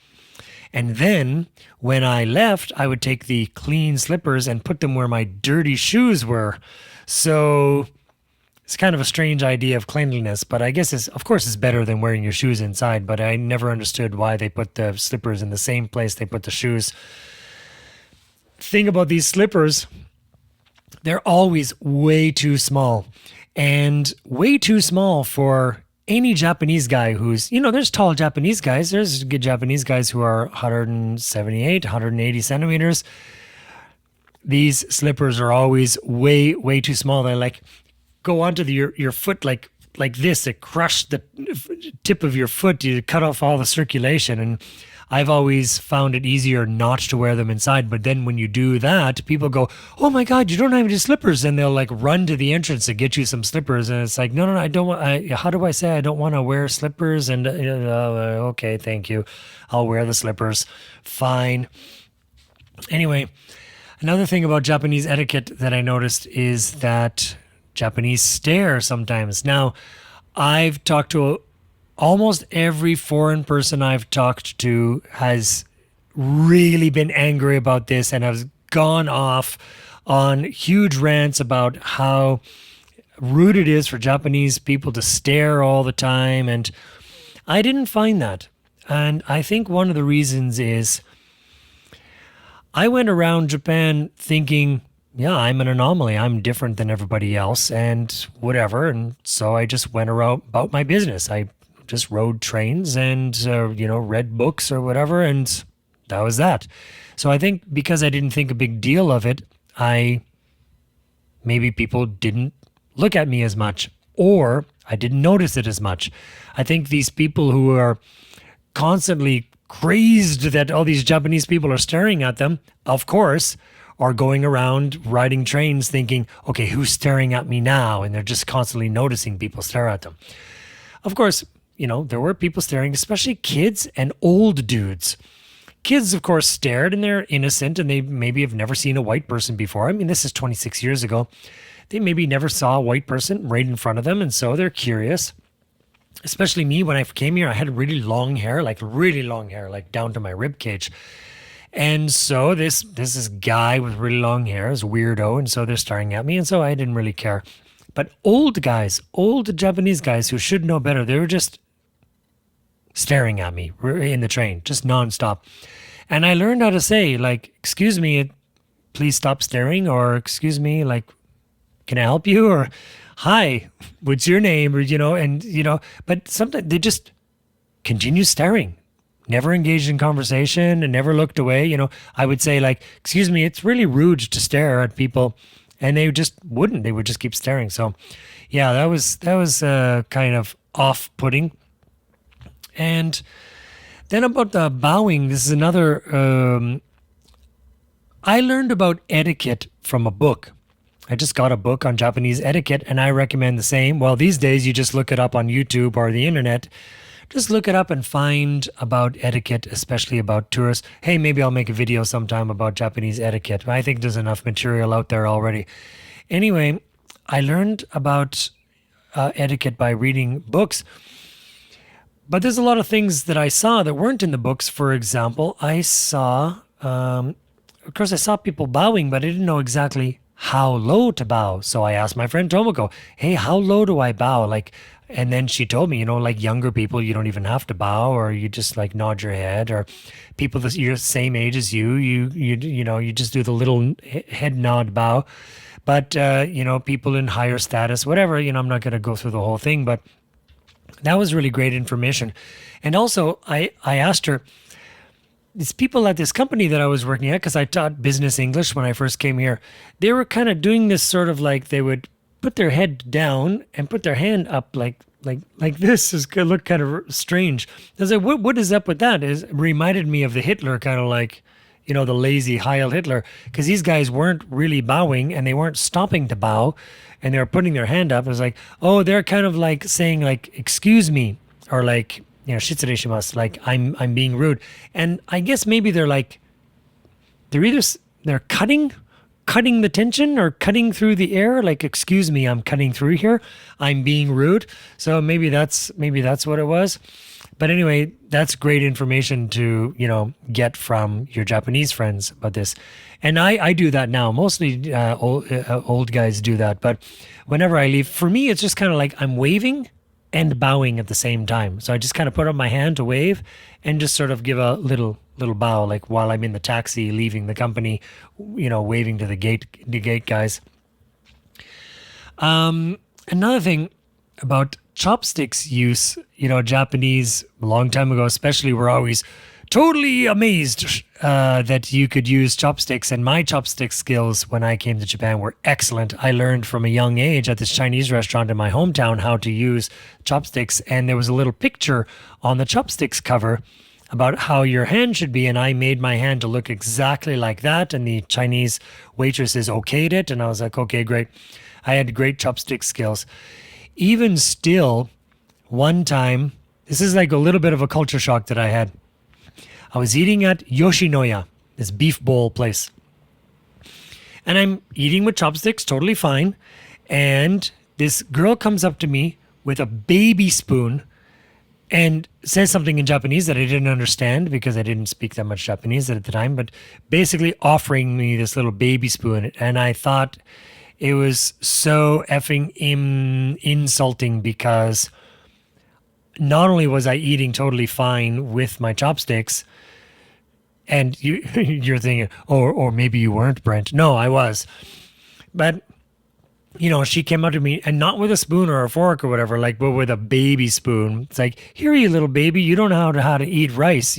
and then when I left, I would take the clean slippers and put them where my dirty shoes were. So it's kind of a strange idea of cleanliness, but I guess it's better than wearing your shoes inside, but I never understood why they put the slippers in the same place they put the shoes. Thing about these slippers, they're always way too small, and way too small for any Japanese guy who's, there's tall Japanese guys. There's good Japanese guys who are 178, 180 centimeters. These slippers are always way, way too small. They go onto your foot like this. They crush the tip of your foot. You cut off all the circulation. And I've always found it easier not to wear them inside. But then when you do that, people go, oh my God, you don't have any slippers. And they'll run to the entrance to get you some slippers. And it's no, I don't want, how do I say I don't want to wear slippers? And okay, thank you. I'll wear the slippers. Fine. Anyway, another thing about Japanese etiquette that I noticed is that Japanese stare sometimes. Now, I've talked to almost every foreign person I've talked to has really been angry about this and has gone off on huge rants about how rude it is for Japanese people to stare all the time. And I didn't find that. And I think one of the reasons is I went around Japan thinking, yeah, I'm an anomaly. I'm different than everybody else and whatever. And so I just went around about my business. I just rode trains and, read books or whatever. And that was that. So I think because I didn't think a big deal of it, maybe people didn't look at me as much, or I didn't notice it as much. I think these people who are constantly crazed that all these Japanese people are staring at them, of course, are going around riding trains thinking, okay, who's staring at me now? And they're just constantly noticing people stare at them. Of course, there were people staring, especially kids and old dudes. Kids, of course, stared and they're innocent and they maybe have never seen a white person before. I mean, this is 26 years ago. they maybe never saw a white person right in front of them, and so they're curious. Especially me, when I came here, I had really long hair, like down to my rib cage. And so this guy with really long hair is a weirdo, and so they're staring at me, and so I didn't really care. But old guys, old Japanese guys who should know better, they were just staring at me in the train, just nonstop. And I learned how to say, like, excuse me, please stop staring, or excuse me, like, can I help you? Or hi, what's your name? Or, but sometimes they just continue staring, never engaged in conversation and never looked away. I would say, like, excuse me, it's really rude to stare at people. And they just wouldn't, they would just keep staring. So yeah, that was kind of off-putting. And then about the bowing, this is another, I learned about etiquette from a book. I just got a book on Japanese etiquette, and I recommend the same. Well, these days you just look it up on YouTube or the internet. Just look it up and find about etiquette, especially about tourists. Hey, maybe I'll make a video sometime about Japanese etiquette. I think there's enough material out there already. Anyway, I learned about etiquette by reading books. But there's a lot of things that I saw that weren't in the books. For example, I saw people bowing, but I didn't know exactly how low to bow. So I asked my friend Tomoko, hey, how low do I bow? And then she told me, like younger people, you don't even have to bow, or you just like nod your head, or people that you're the same age as you just do the little head nod bow. But, people in higher status, whatever, I'm not going to go through the whole thing, but that was really great information. And also I asked her, these people at this company that I was working at, because I taught business English when I first came here, they were kind of doing this sort of like they would put their head down and put their hand up like this. Is going to look kind of strange. I was like, what is up with that? It reminded me of the Hitler, kind of like, the lazy Heil Hitler, because these guys weren't really bowing and they weren't stopping to bow, and they were putting their hand up. It was like, oh, they're kind of like saying like, excuse me, or like, shitsure shimasu, like I'm being rude. And I guess maybe they're cutting the tension or cutting through the air, like, excuse me, I'm cutting through here, I'm being rude. So maybe that's what it was. But anyway, that's great information to get from your Japanese friends about this. And I do that now. Mostly old guys do that, but whenever I leave, for me it's just kind of like I'm waving and bowing at the same time. So I just kind of put up my hand to wave and just sort of give a little bow, like while I'm in the taxi leaving the company, waving to the gate guys. Another thing about chopsticks use, Japanese, a long time ago especially, were always totally amazed that you could use chopsticks. And my chopstick skills when I came to Japan were excellent. I learned from a young age at this Chinese restaurant in my hometown how to use chopsticks. And there was a little picture on the chopsticks cover about how your hand should be. And I made my hand to look exactly like that. And the Chinese waitresses okayed it. And I was like, okay, great. I had great chopstick skills. Even still, one time, this is like a little bit of a culture shock that I had. I was eating at Yoshinoya, this beef bowl place. And I'm eating with chopsticks, totally fine. And this girl comes up to me with a baby spoon and says something in Japanese that I didn't understand because I didn't speak that much Japanese at the time, but basically offering me this little baby spoon. And I thought it was so effing insulting, because not only was I eating totally fine with my chopsticks, and you're thinking, or maybe you weren't, Brent. No, I was. But, she came up to me, and not with a spoon or a fork or whatever, but with a baby spoon. It's like, here, you little baby, you don't know how to eat rice,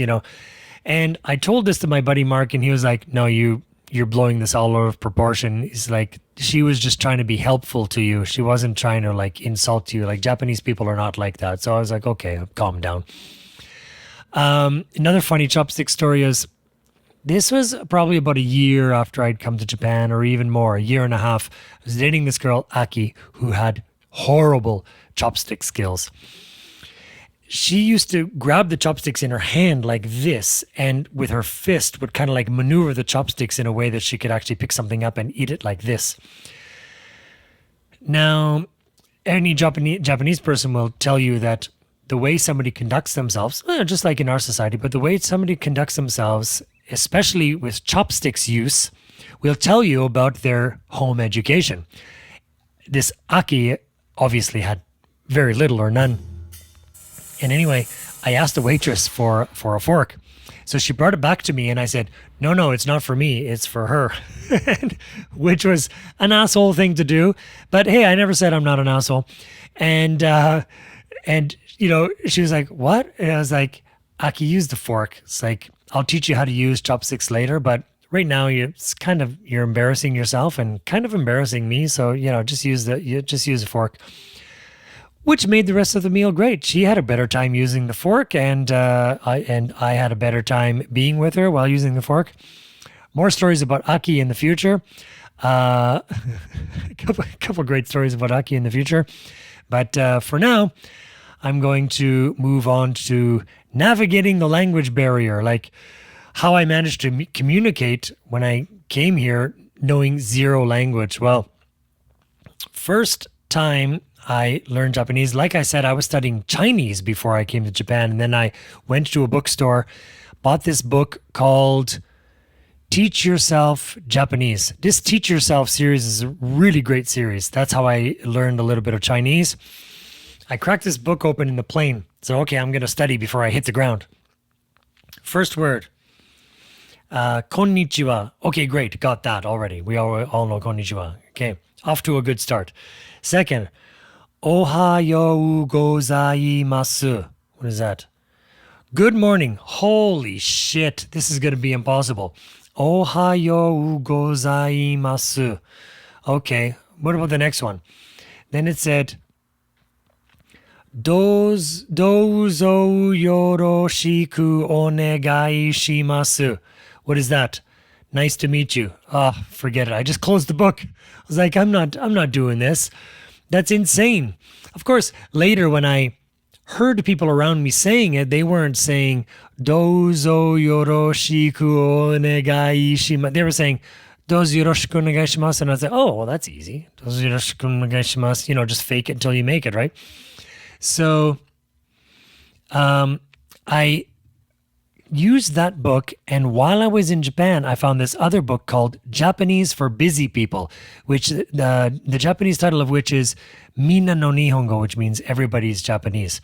And I told this to my buddy Mark, and he was like, no, you're blowing this all out of proportion. He's like, she was just trying to be helpful to you. She wasn't trying to insult you. Japanese people are not like that. So I was like, okay, calm down. Another funny chopstick story is, this was probably about a year after I'd come to Japan, or even more, a year and a half. I was dating this girl, Aki, who had horrible chopstick skills. She used to grab the chopsticks in her hand like this, and with her fist would kind of maneuver the chopsticks in a way that she could actually pick something up and eat it like this. Now, any Japanese person will tell you that the way somebody conducts themselves, just like in our society, but the way somebody conducts themselves, especially with chopsticks use, will tell you about their home education. This Aki obviously had very little or none. And anyway, I asked the waitress for a fork. So she brought it back to me and I said, no, it's not for me, it's for her. Which was an asshole thing to do. But hey, I never said I'm not an asshole. And she was like, what? And I was like, Aki, use the fork. It's like, I'll teach you how to use chopsticks later, but right now you're embarrassing yourself and kind of embarrassing me. So, just use a fork. Which made the rest of the meal great. She had a better time using the fork, and I had a better time being with her while using the fork. More stories about Aki in the future. A couple great stories about Aki in the future. But for now, I'm going to move on to navigating the language barrier, like how I managed to communicate when I came here knowing zero language. Well, first time I learned Japanese. Like I said, I was studying Chinese before I came to Japan. And then I went to a bookstore, bought this book called Teach Yourself Japanese. This Teach Yourself series is a really great series. That's how I learned a little bit of Chinese. I cracked this book open in the plane. So, okay, I'm going to study before I hit the ground. First word, konnichiwa. Okay, great. Got that already. We all know konnichiwa. Okay, off to a good start. Second, ohayou gozaimasu. What is that? Good morning. Holy shit. This is going to be impossible. Ohayou gozaimasu. Okay. What about the next one? Then it said, Dozo yoroshiku onegai shimasu. What is that? Nice to meet you. Forget it. I just closed the book. I was like, I'm not doing this. That's insane. Of course, later when I heard people around me saying it, they weren't saying Dozo yoroshiku onegai shimasu. They were saying Dozo yoroshiku onegai shimasu. And I was like, oh, well, that's easy. Dozo yoroshiku onegai shimasu. Just fake it until you make it, right? So I used that book, and while I was in Japan, I found this other book called Japanese for Busy People, which the Japanese title of which is Minna no Nihongo, which means everybody's Japanese.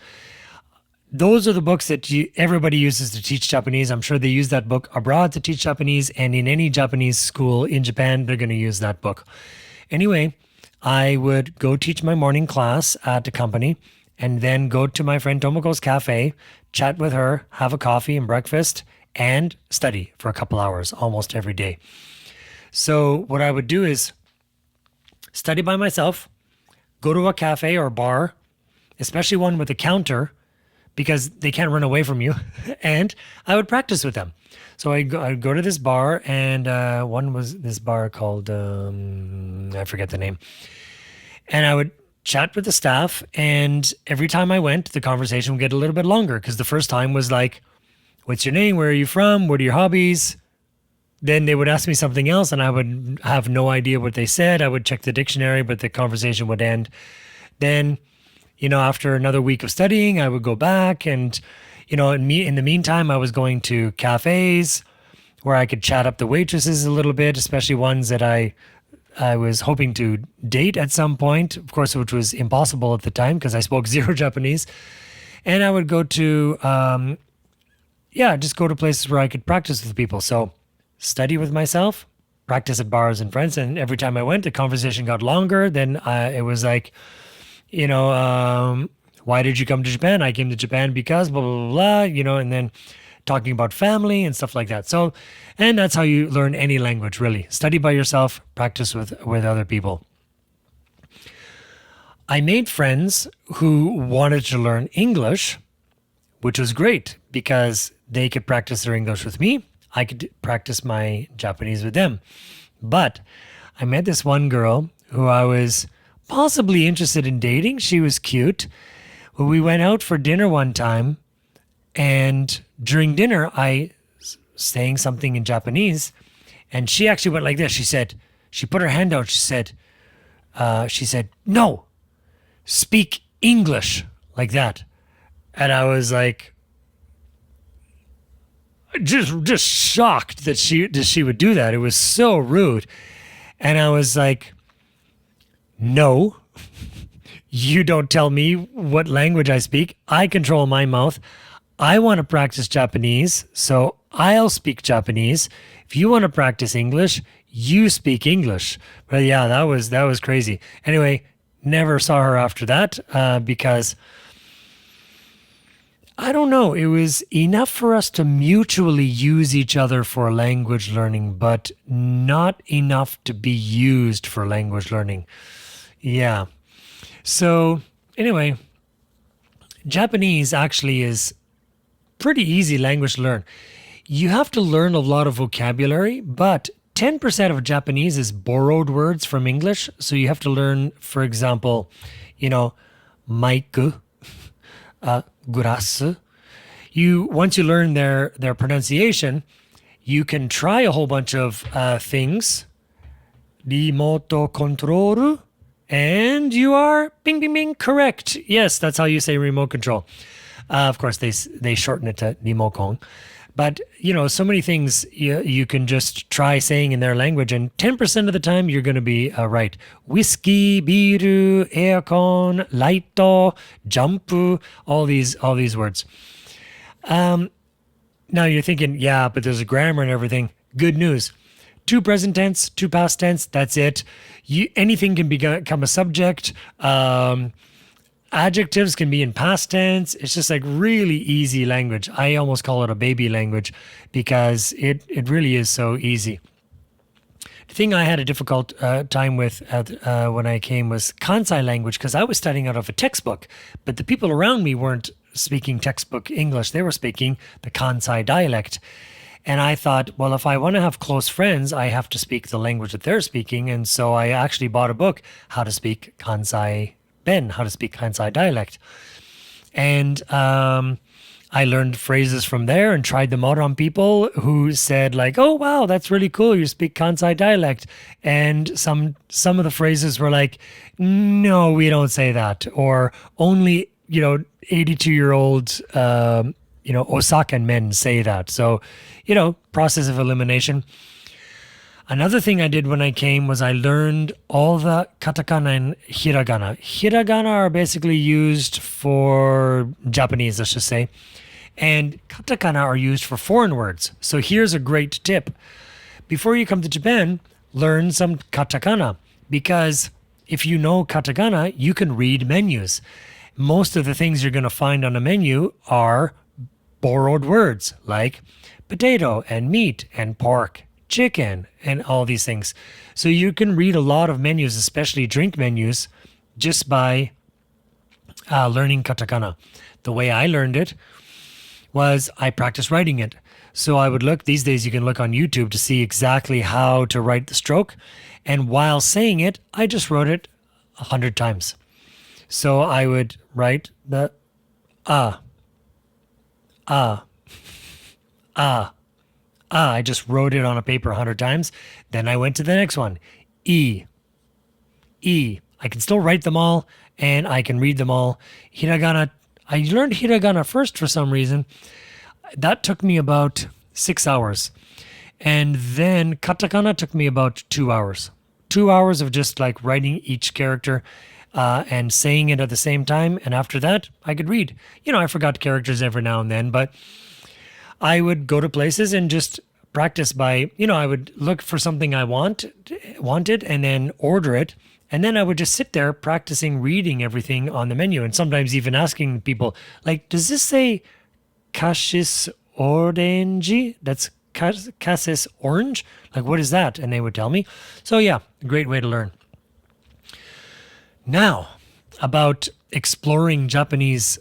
Those are the books that everybody uses to teach Japanese. I'm sure they use that book abroad to teach Japanese, and in any Japanese school in Japan, they're going to use that book. Anyway, I would go teach my morning class at the company, and then go to my friend Tomoko's cafe, chat with her, have a coffee and breakfast, and study for a couple hours almost every day. So what I would do is study by myself, go to a cafe or bar, especially one with a counter, because they can't run away from you, and I would practice with them. So I'd go to this bar, and one was this bar called, I forget the name, and I would chat with the staff, and every time I went, the conversation would get a little bit longer, because the first time was like, what's your name? Where are you from? What are your hobbies? Then they would ask me something else, and I would have no idea what they said. I would check the dictionary, but the conversation would end. Then, after another week of studying, I would go back, and, in the meantime, I was going to cafes where I could chat up the waitresses a little bit, especially ones that I was hoping to date at some point, of course, which was impossible at the time because I spoke zero Japanese. And I would go to, just go to places where I could practice with people. So study with myself, practice at bars and friends. And every time I went, the conversation got longer. Then it was like, why did you come to Japan? I came to Japan because blah, blah, blah, blah, and then talking about family and stuff like that. So, and that's how you learn any language, really. Study by yourself, practice with other people. I made friends who wanted to learn English, which was great because they could practice their English with me. I could practice my Japanese with them. But I met this one girl who I was possibly interested in dating. She was cute. Well, we went out for dinner one time, and during dinner, I was saying something in Japanese, and she actually went like this. She put her hand out. She said, she said, "No, speak English," like that. And I was like, just shocked that she would do that. It was so rude. And I was like, "No, you don't tell me what language I speak. I control my mouth. I want to practice Japanese, so I'll speak Japanese. If you want to practice English, you speak English." But yeah, that was crazy. Anyway, never saw her after that because I don't know. It was enough for us to mutually use each other for language learning, but not enough to be used for language learning. Yeah. So anyway, Japanese actually is pretty easy language to learn. You have to learn a lot of vocabulary, but 10% of Japanese is borrowed words from English. So you have to learn, for example, mic, grass. Once you learn their pronunciation, you can try a whole bunch of things. Remote control. And you are bing, bing, bing, correct. Yes, that's how you say remote control. Of course, they shorten it to Nimokon. But, so many things you can just try saying in their language, and 10% of the time you're going to be right. Whiskey, biru, aircon, light, jump, all these words. Now you're thinking, yeah, but there's a grammar and everything. Good news. 2 present tense, 2 past tense, that's it. Anything can become a subject. Adjectives can be in past tense. It's just like really easy language. I almost call it a baby language because it really is so easy. The thing I had a difficult time with when I came was Kansai language because I was studying out of a textbook, but the people around me weren't speaking textbook English. They were speaking the Kansai dialect. And I thought, well, if I want to have close friends, I have to speak the language that they're speaking. And so I actually bought a book, How to Speak Kansai how to speak Kansai dialect. And I learned phrases from there and tried them out on people who said like, "Oh, wow, that's really cool. You speak Kansai dialect." And some of the phrases were like, "No, we don't say that." Or only, 82-year-old, Osakan men say that. So, process of elimination. Another thing I did when I came was I learned all the katakana and hiragana. Hiragana are basically used for Japanese, let's just say. And katakana are used for foreign words. So here's a great tip. Before you come to Japan, learn some katakana. Because if you know katakana, you can read menus. Most of the things you're going to find on a menu are borrowed words like potato and meat and pork, chicken, and all these things. So you can read a lot of menus, especially drink menus, just by learning katakana. The way I learned it was I practiced writing it. So I would look, these days you can look on YouTube to see exactly how to write the stroke. And while saying it, I just wrote it 100 times. So I would write the I just wrote it on a paper 100 times. Then I went to the next one. E. I can still write them all and I can read them all. Hiragana, I learned hiragana first for some reason. That took me about 6 hours. And then katakana took me about 2 hours. 2 hours of just like writing each character and saying it at the same time. And after that, I could read. I forgot characters every now and then, but I would go to places and just practice by, I would look for something I wanted and then order it. And then I would just sit there practicing reading everything on the menu and sometimes even asking people, like, does this say cassis orange? That's cassis orange? Like, what is that? And they would tell me. So yeah, great way to learn. Now, about exploring Japanese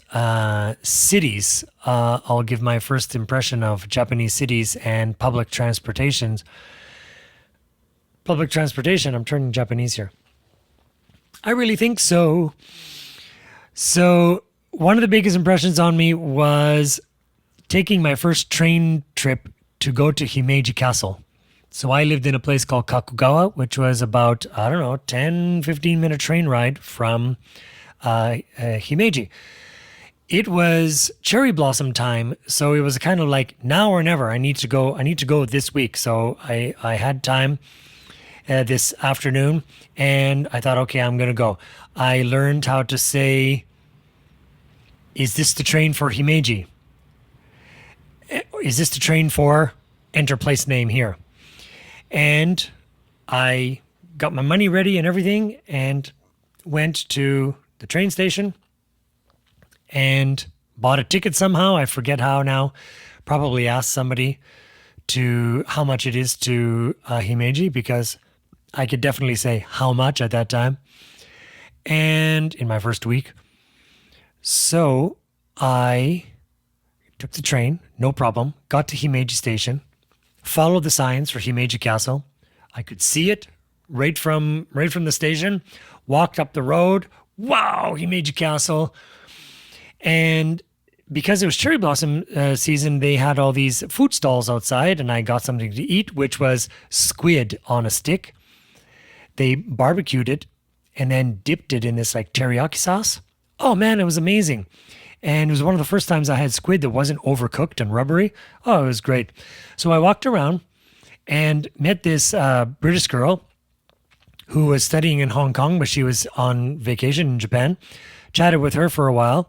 cities, I'll give my first impression of Japanese cities and public transportation. I'm turning Japanese here. I really think so. So one of the biggest impressions on me was taking my first train trip to go to Himeji Castle. So I lived in a place called Kakugawa, which was about, I don't know, 10, 15-minute train ride from Himeji. It was cherry blossom time, so it was kind of like now or never. I need to go. I need to go this week. So I had time this afternoon, and I thought, okay, I'm gonna go. I learned how to say, "Is this the train for Himeji? Is this the train for enter place name here?" And I got my money ready and everything, and went to the train station and bought a ticket somehow. I forget how now. Probably asked somebody to how much it is to Himeji, because I could definitely say how much at that time. And in my first week. So I took the train, no problem, got to Himeji station, followed the signs for Himeji Castle. I could see it right from the station, walked up the road. Wow, Himeji Castle. And because it was cherry blossom season, they had all these food stalls outside, and I got something to eat, which was squid on a stick. They barbecued it and then dipped it in this like teriyaki sauce. Oh man, it was amazing. And it was one of the first times I had squid that wasn't overcooked and rubbery. Oh, it was great. So I walked around and met this British girl who was studying in Hong Kong, but she was on vacation in Japan. Chatted with her for a while.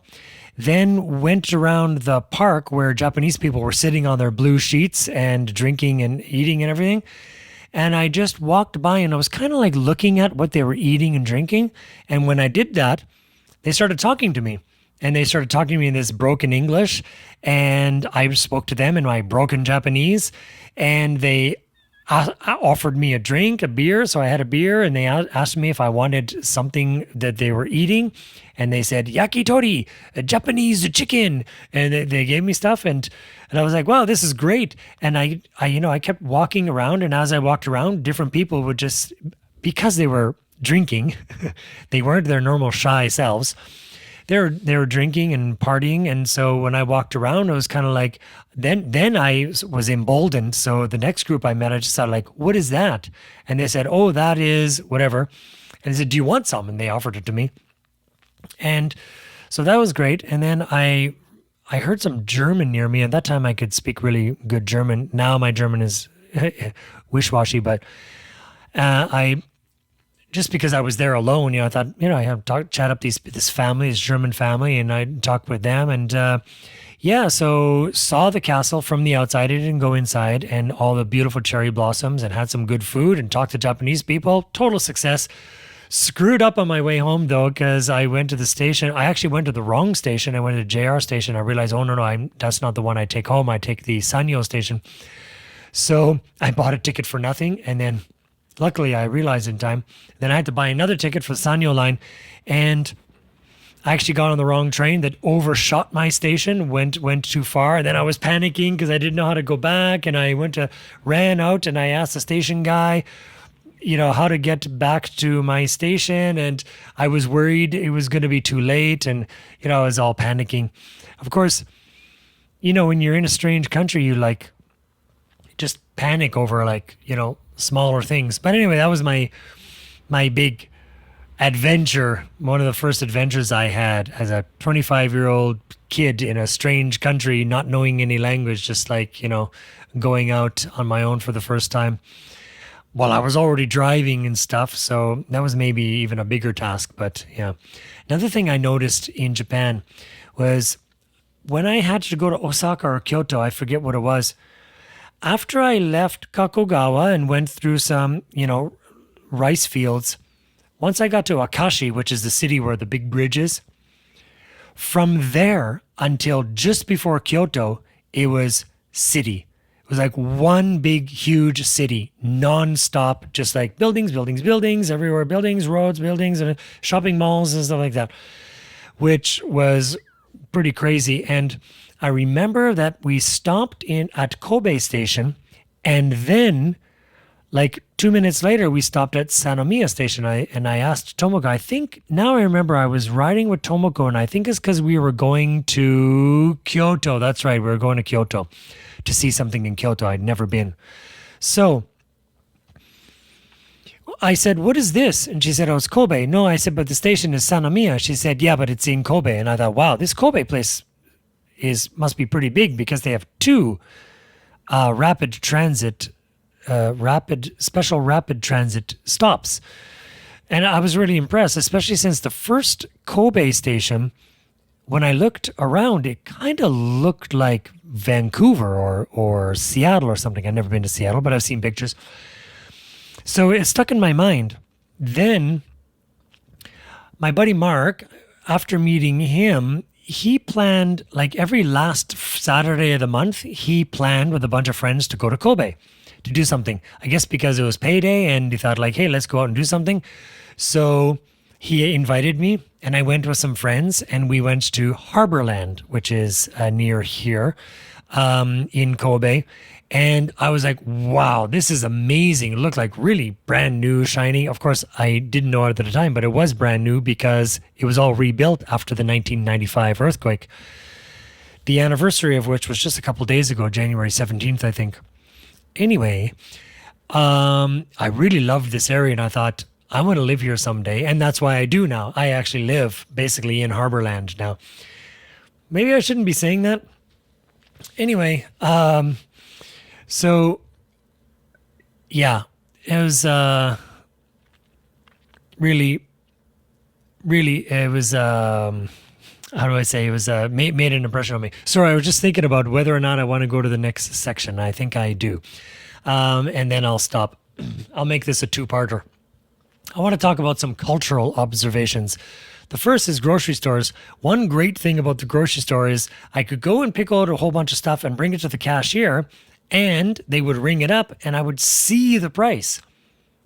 Then went around the park where Japanese people were sitting on their blue sheets and drinking and eating and everything. And I just walked by and I was kind of like looking at what they were eating and drinking. And when I did that, they started talking to me. And they started talking to me in this broken English. And I spoke to them in my broken Japanese. And they offered me a drink, a beer. So I had a beer, and they asked me if I wanted something that they were eating. And they said, yakitori, a Japanese chicken. And they gave me stuff. And I was like, wow, this is great. And I kept walking around. And as I walked around, different people would just, because they were drinking, they weren't their normal shy selves. They were drinking and partying. And so when I walked around, it was kind of like, then I was emboldened. So the next group I met, I just thought like, what is that? And they said, oh, that is whatever. And I said, do you want some? And they offered it to me. And so that was great. And then I heard some German near me. At that time I could speak really good German. Now my German is wish-washy, but just because I was there alone, I thought, I have to chat up this family, this German family, and I talked with them. And so saw the castle from the outside. I didn't go inside, and all the beautiful cherry blossoms, and had some good food and talked to Japanese people. Total success. Screwed up on my way home though, because I went to the station. I actually went to the wrong station. I went to the JR station. I realized, oh no, that's not the one I take home. I take the Sanyo station. So I bought a ticket for nothing, and then luckily I realized in time. Then I had to buy another ticket for the Sanyo line, and I actually got on the wrong train that overshot my station, went too far. And then I was panicking because I didn't know how to go back, and I ran out and I asked the station guy, how to get back to my station. And I was worried it was going to be too late. And, I was all panicking. Of course, when you're in a strange country, you just panic over smaller things. But anyway, that was my big adventure. One of the first adventures I had as a 25-year-old kid in a strange country, not knowing any language, just going out on my own for the first time. Well, I was already driving and stuff, so that was maybe even a bigger task. But yeah. Another thing I noticed in Japan was when I had to go to Osaka or Kyoto, I forget what it was. After I left Kakogawa and went through some, rice fields, once I got to Akashi, which is the city where the big bridge is, from there until just before Kyoto, it was city. It was like one big, huge city, non-stop, just like buildings, everywhere, buildings, roads, buildings, and shopping malls and stuff like that, which was pretty crazy. And I remember that we stopped at Kobe station, and then 2 minutes later, we stopped at Sanomiya station. I asked Tomoko, I remember I was riding with Tomoko, and I think it's because we were going to Kyoto. That's right, we were going to Kyoto to see something in Kyoto. I'd never been. So I said, what is this? And she said, oh, it's Kobe. No, I said, but the station is Sanamiya. She said, yeah, but it's in Kobe. And I thought, wow, this Kobe place must be pretty big because they have two rapid transit, special rapid transit stops. And I was really impressed, especially since the first Kobe station, when I looked around, it kind of looked like Vancouver or Seattle or something. I've never been to Seattle, but I've seen pictures. So it stuck in my mind. Then my buddy Mark, after meeting him, he planned, like every last Saturday of the month, he planned with a bunch of friends to go to Kobe to do something. I guess because it was payday and he thought like, hey, let's go out and do something. So he invited me and I went with some friends and we went to Harborland, which is near here in Kobe. And I was like, wow, this is amazing. It looked like really brand new, shiny. Of course, I didn't know it at the time, but it was brand new because it was all rebuilt after the 1995 earthquake. The anniversary of which was just a couple days ago, January 17th, I think. Anyway, I really loved this area and I thought, I want to live here someday. And that's why I do now. I actually live basically in Harborland now. Maybe I shouldn't be saying that. Anyway, so yeah, it was really, it was, how do I say, it was made an impression on me. Sorry, I was just thinking about whether or not I want to go to the next section. I think I do. And then I'll stop. I'll make this a two-parter. I want to talk about some cultural observations. The first is grocery stores. One great thing about the grocery store is I could go and pick out a whole bunch of stuff and bring it to the cashier and they would ring it up and I would see the price.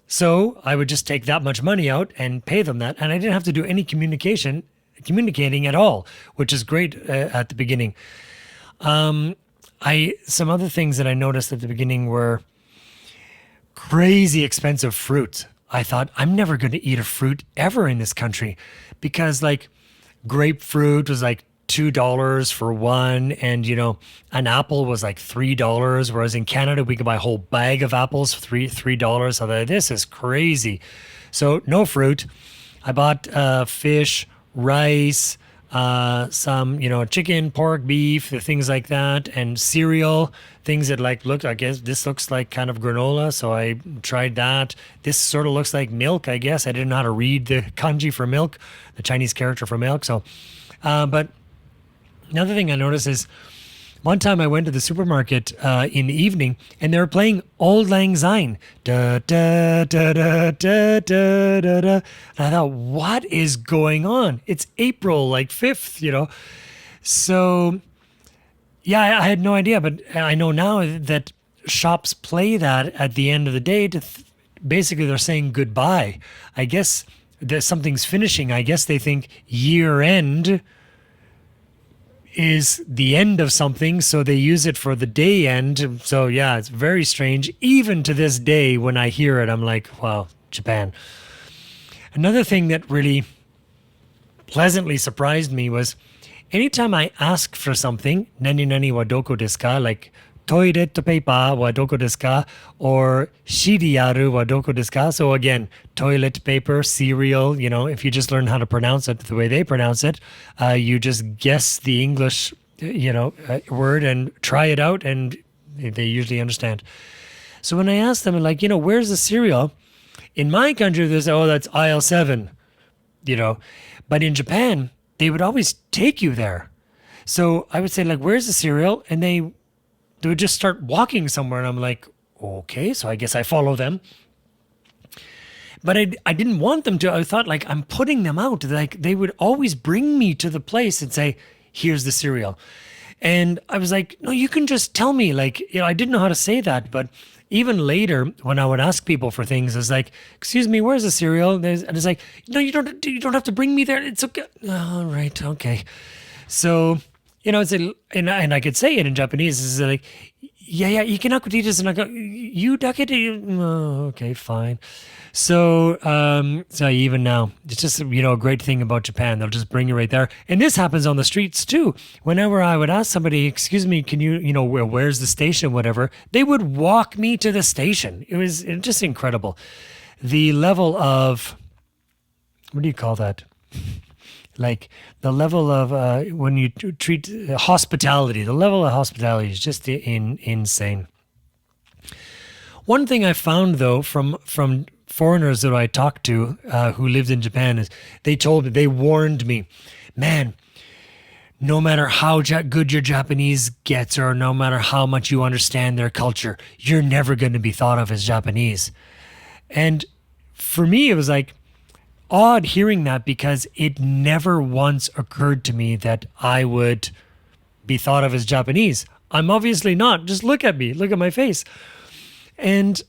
So I would just take that much money out and pay them that. And I didn't have to do any communicating at all, which is great at the beginning. Some other things that I noticed at the beginning were crazy expensive fruit. I thought, I'm never going to eat a fruit ever in this country because like grapefruit was like $2 for one. And, an apple was like $3. Whereas in Canada, we could buy a whole bag of apples for $3. So I thought, this is crazy. So no fruit. I bought fish, rice, some, chicken, pork, beef, things like that, and cereal, things that like look, I guess this looks like kind of granola. So I tried that. This sort of looks like milk, I guess. I didn't know how to read the kanji for milk, the Chinese character for milk. So, but another thing I noticed is one time I went to the supermarket in the evening and they were playing Auld Lang Syne. Da, da, da, da, da, da, da, da. And I thought, what is going on? It's April, like 5th, So, yeah, I had no idea, but I know now that shops play that at the end of the day. Basically, they're saying goodbye. I guess that something's finishing. I guess they think year end is the end of something, so they use it for the day end. So yeah, it's very strange. Even to this day, when I hear it, I'm like, wow, Japan. Another thing that really pleasantly surprised me was anytime I ask for something, nani nani wa doko desu ka, like toilet paper wa doko desu ka, or shiriaru wa doko desu ka. So again, toilet paper, cereal, if you just learn how to pronounce it the way they pronounce it, you just guess the English, word and try it out and they usually understand. So when I ask them, like, where's the cereal? In my country, they say, oh, that's aisle 7, But in Japan, they would always take you there. So I would say, like, where's the cereal? And they would just start walking somewhere. And I'm like, okay, so I guess I follow them. But I didn't want them to. I thought, like, I'm putting them out. Like, they would always bring me to the place and say, here's the cereal. And I was like, no, you can just tell me. Like, I didn't know how to say that. But even later, when I would ask people for things, I was like, excuse me, where's the cereal? And it's like, no, you don't have to bring me there. It's okay. All right, okay. So, it's and I could say it in Japanese. It's like, yeah, ikinaku desu naga, you dakete. Okay, fine. So even now, it's just, a great thing about Japan. They'll just bring you right there. And this happens on the streets too. Whenever I would ask somebody, excuse me, can you, where's the station, whatever, they would walk me to the station. It was just incredible. the level of, what do you call that? Like the level of when you treat hospitality, the level of hospitality is just insane. One thing I found though from foreigners that I talked to who lived in Japan is they warned me, man, no matter how good your Japanese gets or no matter how much you understand their culture, you're never going to be thought of as Japanese. And for me, it was like odd hearing that because it never once occurred to me that I would be thought of as Japanese. I'm obviously not. Just look at me. Look at my face. And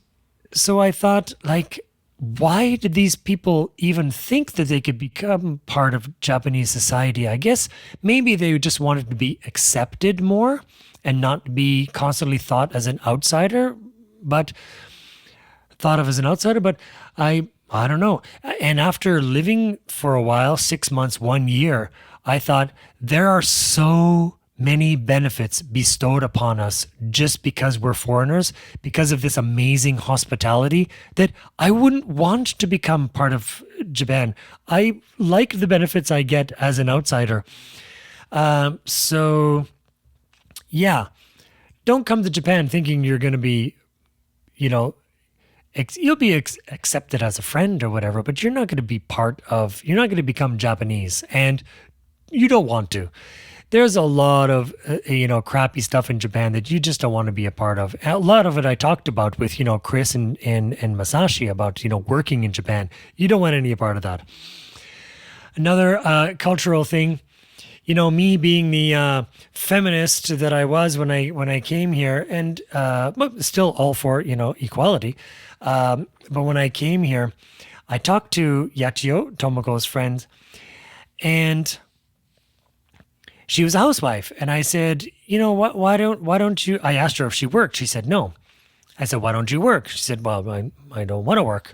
so I thought, like, why did these people even think that they could become part of Japanese society? I guess maybe they just wanted to be accepted more and not be constantly thought as an outsider, but I don't know. And after living for a while, 6 months, 1 year, I thought there are so many benefits bestowed upon us just because we're foreigners, because of this amazing hospitality, that I wouldn't want to become part of Japan. I like the benefits I get as an outsider. So, yeah, don't come to Japan thinking you're going to be, you know, you'll be accepted as a friend or whatever, but you're not going to be you're not going to become Japanese, and you don't want to. There's a lot of, crappy stuff in Japan that you just don't want to be a part of. A lot of it I talked about with, Chris and Masashi about, working in Japan. You don't want any part of that. Another cultural thing, me being the feminist that I was when I came here, and still all for, equality. But when I came here, I talked to Yachio, Tomoko's friend, and she was a housewife. And I said, why don't you, I asked her if she worked. She said, no. I said, why don't you work? She said, well, I don't want to work.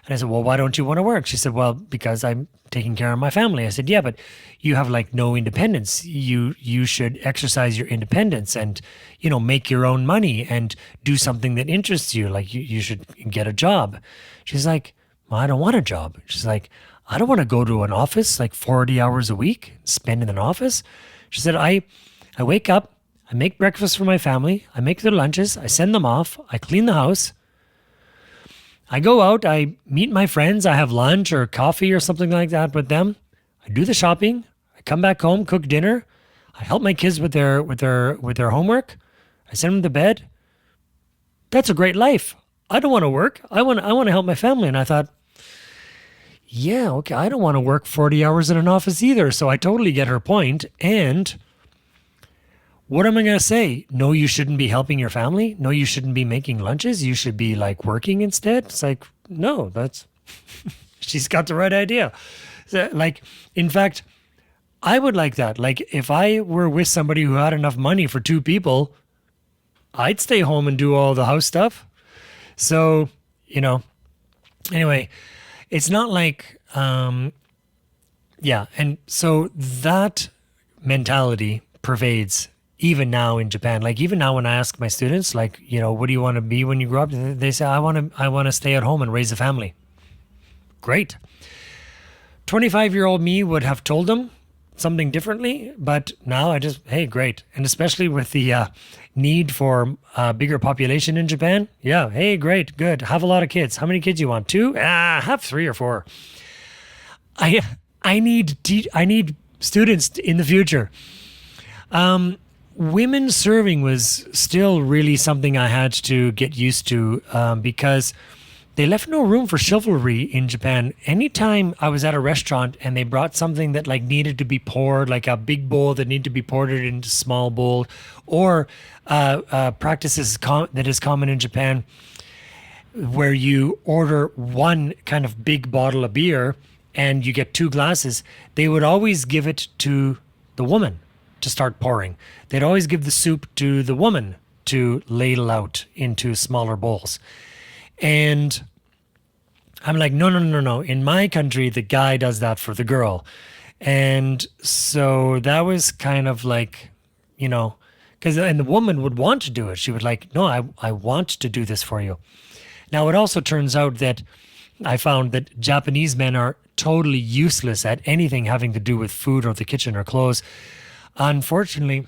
And I said, well, why don't you want to work? She said, well, because I'm taking care of my family. I said, yeah, but you have like no independence. You should exercise your independence and, make your own money and do something that interests you. Like you should get a job. She's like, well, I don't want a job. She's like, I don't want to go to an office like 40 hours a week, spend in an office. She said, I wake up, I make breakfast for my family, I make their lunches, I send them off, I clean the house. I go out, I meet my friends, I have lunch or coffee or something like that with them. I do the shopping, I come back home, cook dinner, I help my kids with their homework, I send them to bed. That's a great life. I don't want to work. I want to help my family. And I thought, yeah, okay, I don't want to work 40 hours in an office either. So I totally get her point. And what am I going to say? No, you shouldn't be helping your family. No, you shouldn't be making lunches. You should be like working instead. It's like, no, she's got the right idea. So, like, in fact, I would like that. Like if I were with somebody who had enough money for two people, I'd stay home and do all the house stuff. So, anyway, it's not like, yeah. And so that mentality pervades even now in Japan. Like even now when I ask my students, like, what do you want to be when you grow up? They say, I want to stay at home and raise a family. Great. 25-year-old me would have told them something differently, but now hey, great. And especially with the need for a bigger population in Japan. Yeah, hey, great, good. Have a lot of kids. How many kids you want? 2? Have 3 or 4. I need students in the future. Women serving was still really something I had to get used to because they left no room for chivalry in Japan. Anytime I was at a restaurant and they brought something that like needed to be poured, like a big bowl that needed to be poured into a small bowl, or practices that is common in Japan where you order one kind of big bottle of beer and you get 2 glasses, they would always give it to the woman to start pouring. They'd always give the soup to the woman to ladle out into smaller bowls. And I'm like, no. In my country, the guy does that for the girl. And so that was kind of like, and the woman would want to do it. She would like, no, I want to do this for you. Now, it also turns out that I found that Japanese men are totally useless at anything having to do with food or the kitchen or clothes. Unfortunately,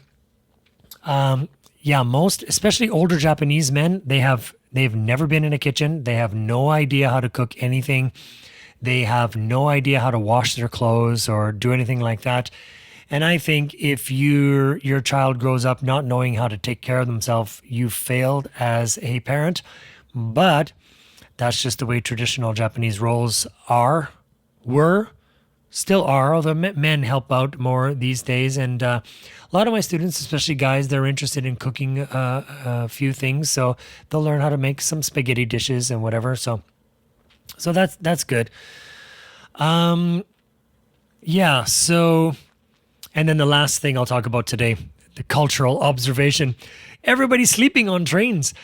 yeah, most, especially older Japanese men, they've never been in a kitchen. They have no idea how to cook anything. They have no idea how to wash their clothes or do anything like that. And I think if your child grows up not knowing how to take care of themselves, you failed as a parent. But that's just the way traditional Japanese roles were, still are, although men help out more these days. And a lot of my students, especially guys, they're interested in cooking a few things. So they'll learn how to make some spaghetti dishes and whatever. So that's good. Yeah, so, and then the last thing I'll talk about today, the cultural observation. Everybody's sleeping on trains.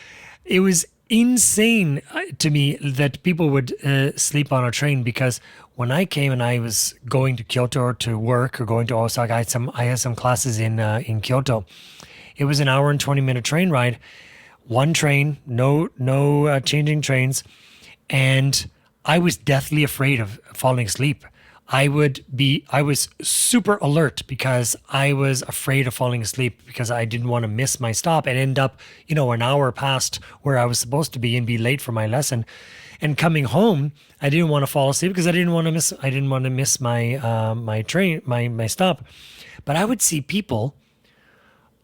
It was insane to me that people would sleep on a train, because when I came and I was going to Kyoto to work or going to Osaka, I had some classes in Kyoto. It was an hour and 20-minute train ride, one train, no changing trains, and I was deathly afraid of falling asleep. I was super alert because I was afraid of falling asleep because I didn't want to miss my stop and end up, an hour past where I was supposed to be and be late for my lesson. And coming home, I didn't want to fall asleep because I didn't want to miss my my train, my stop. But I would see people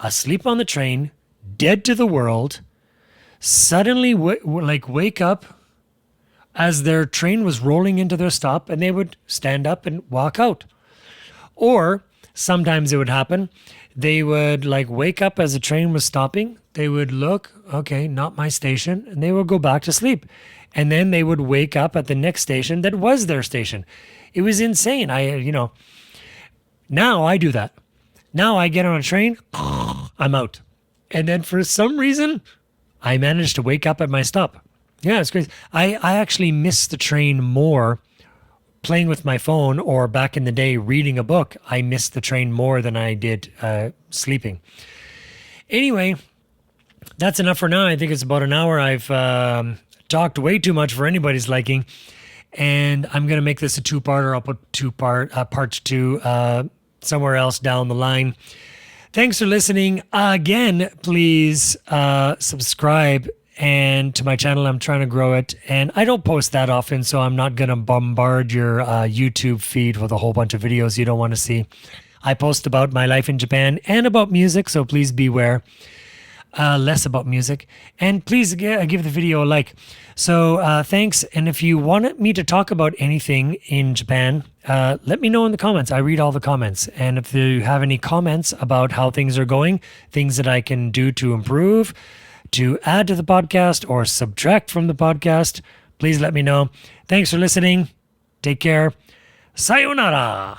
asleep on the train, dead to the world, suddenly wake up as their train was rolling into their stop, and they would stand up and walk out. Or sometimes it would happen, they would wake up as the train was stopping, they would look, okay, not my station, and they would go back to sleep. And then they would wake up at the next station that was their station. It was insane. Now I do that. Now I get on a train, I'm out. And then for some reason, I managed to wake up at my stop. Yeah, it's crazy. I actually miss the train more playing with my phone, or back in the day reading a book. I missed the train more than I did sleeping. Anyway, that's enough for now. I think it's about an hour. I've talked way too much for anybody's liking, and I'm going to make this a two-parter. I'll put part two somewhere else down the line. Thanks for listening. Again, please subscribe and to my channel. I'm trying to grow it, and I don't post that often, so I'm not going to bombard your YouTube feed with a whole bunch of videos you don't want to see. I post about my life in Japan and about music, so please beware. Less about music, and please give the video a like. So thanks, and if you want me to talk about anything in Japan, let me know in the comments. I read all the comments, and if you have any comments about how things are going, things that I can do to improve, to add to the podcast or subtract from the podcast, please let me know. Thanks for listening. Take care. Sayonara.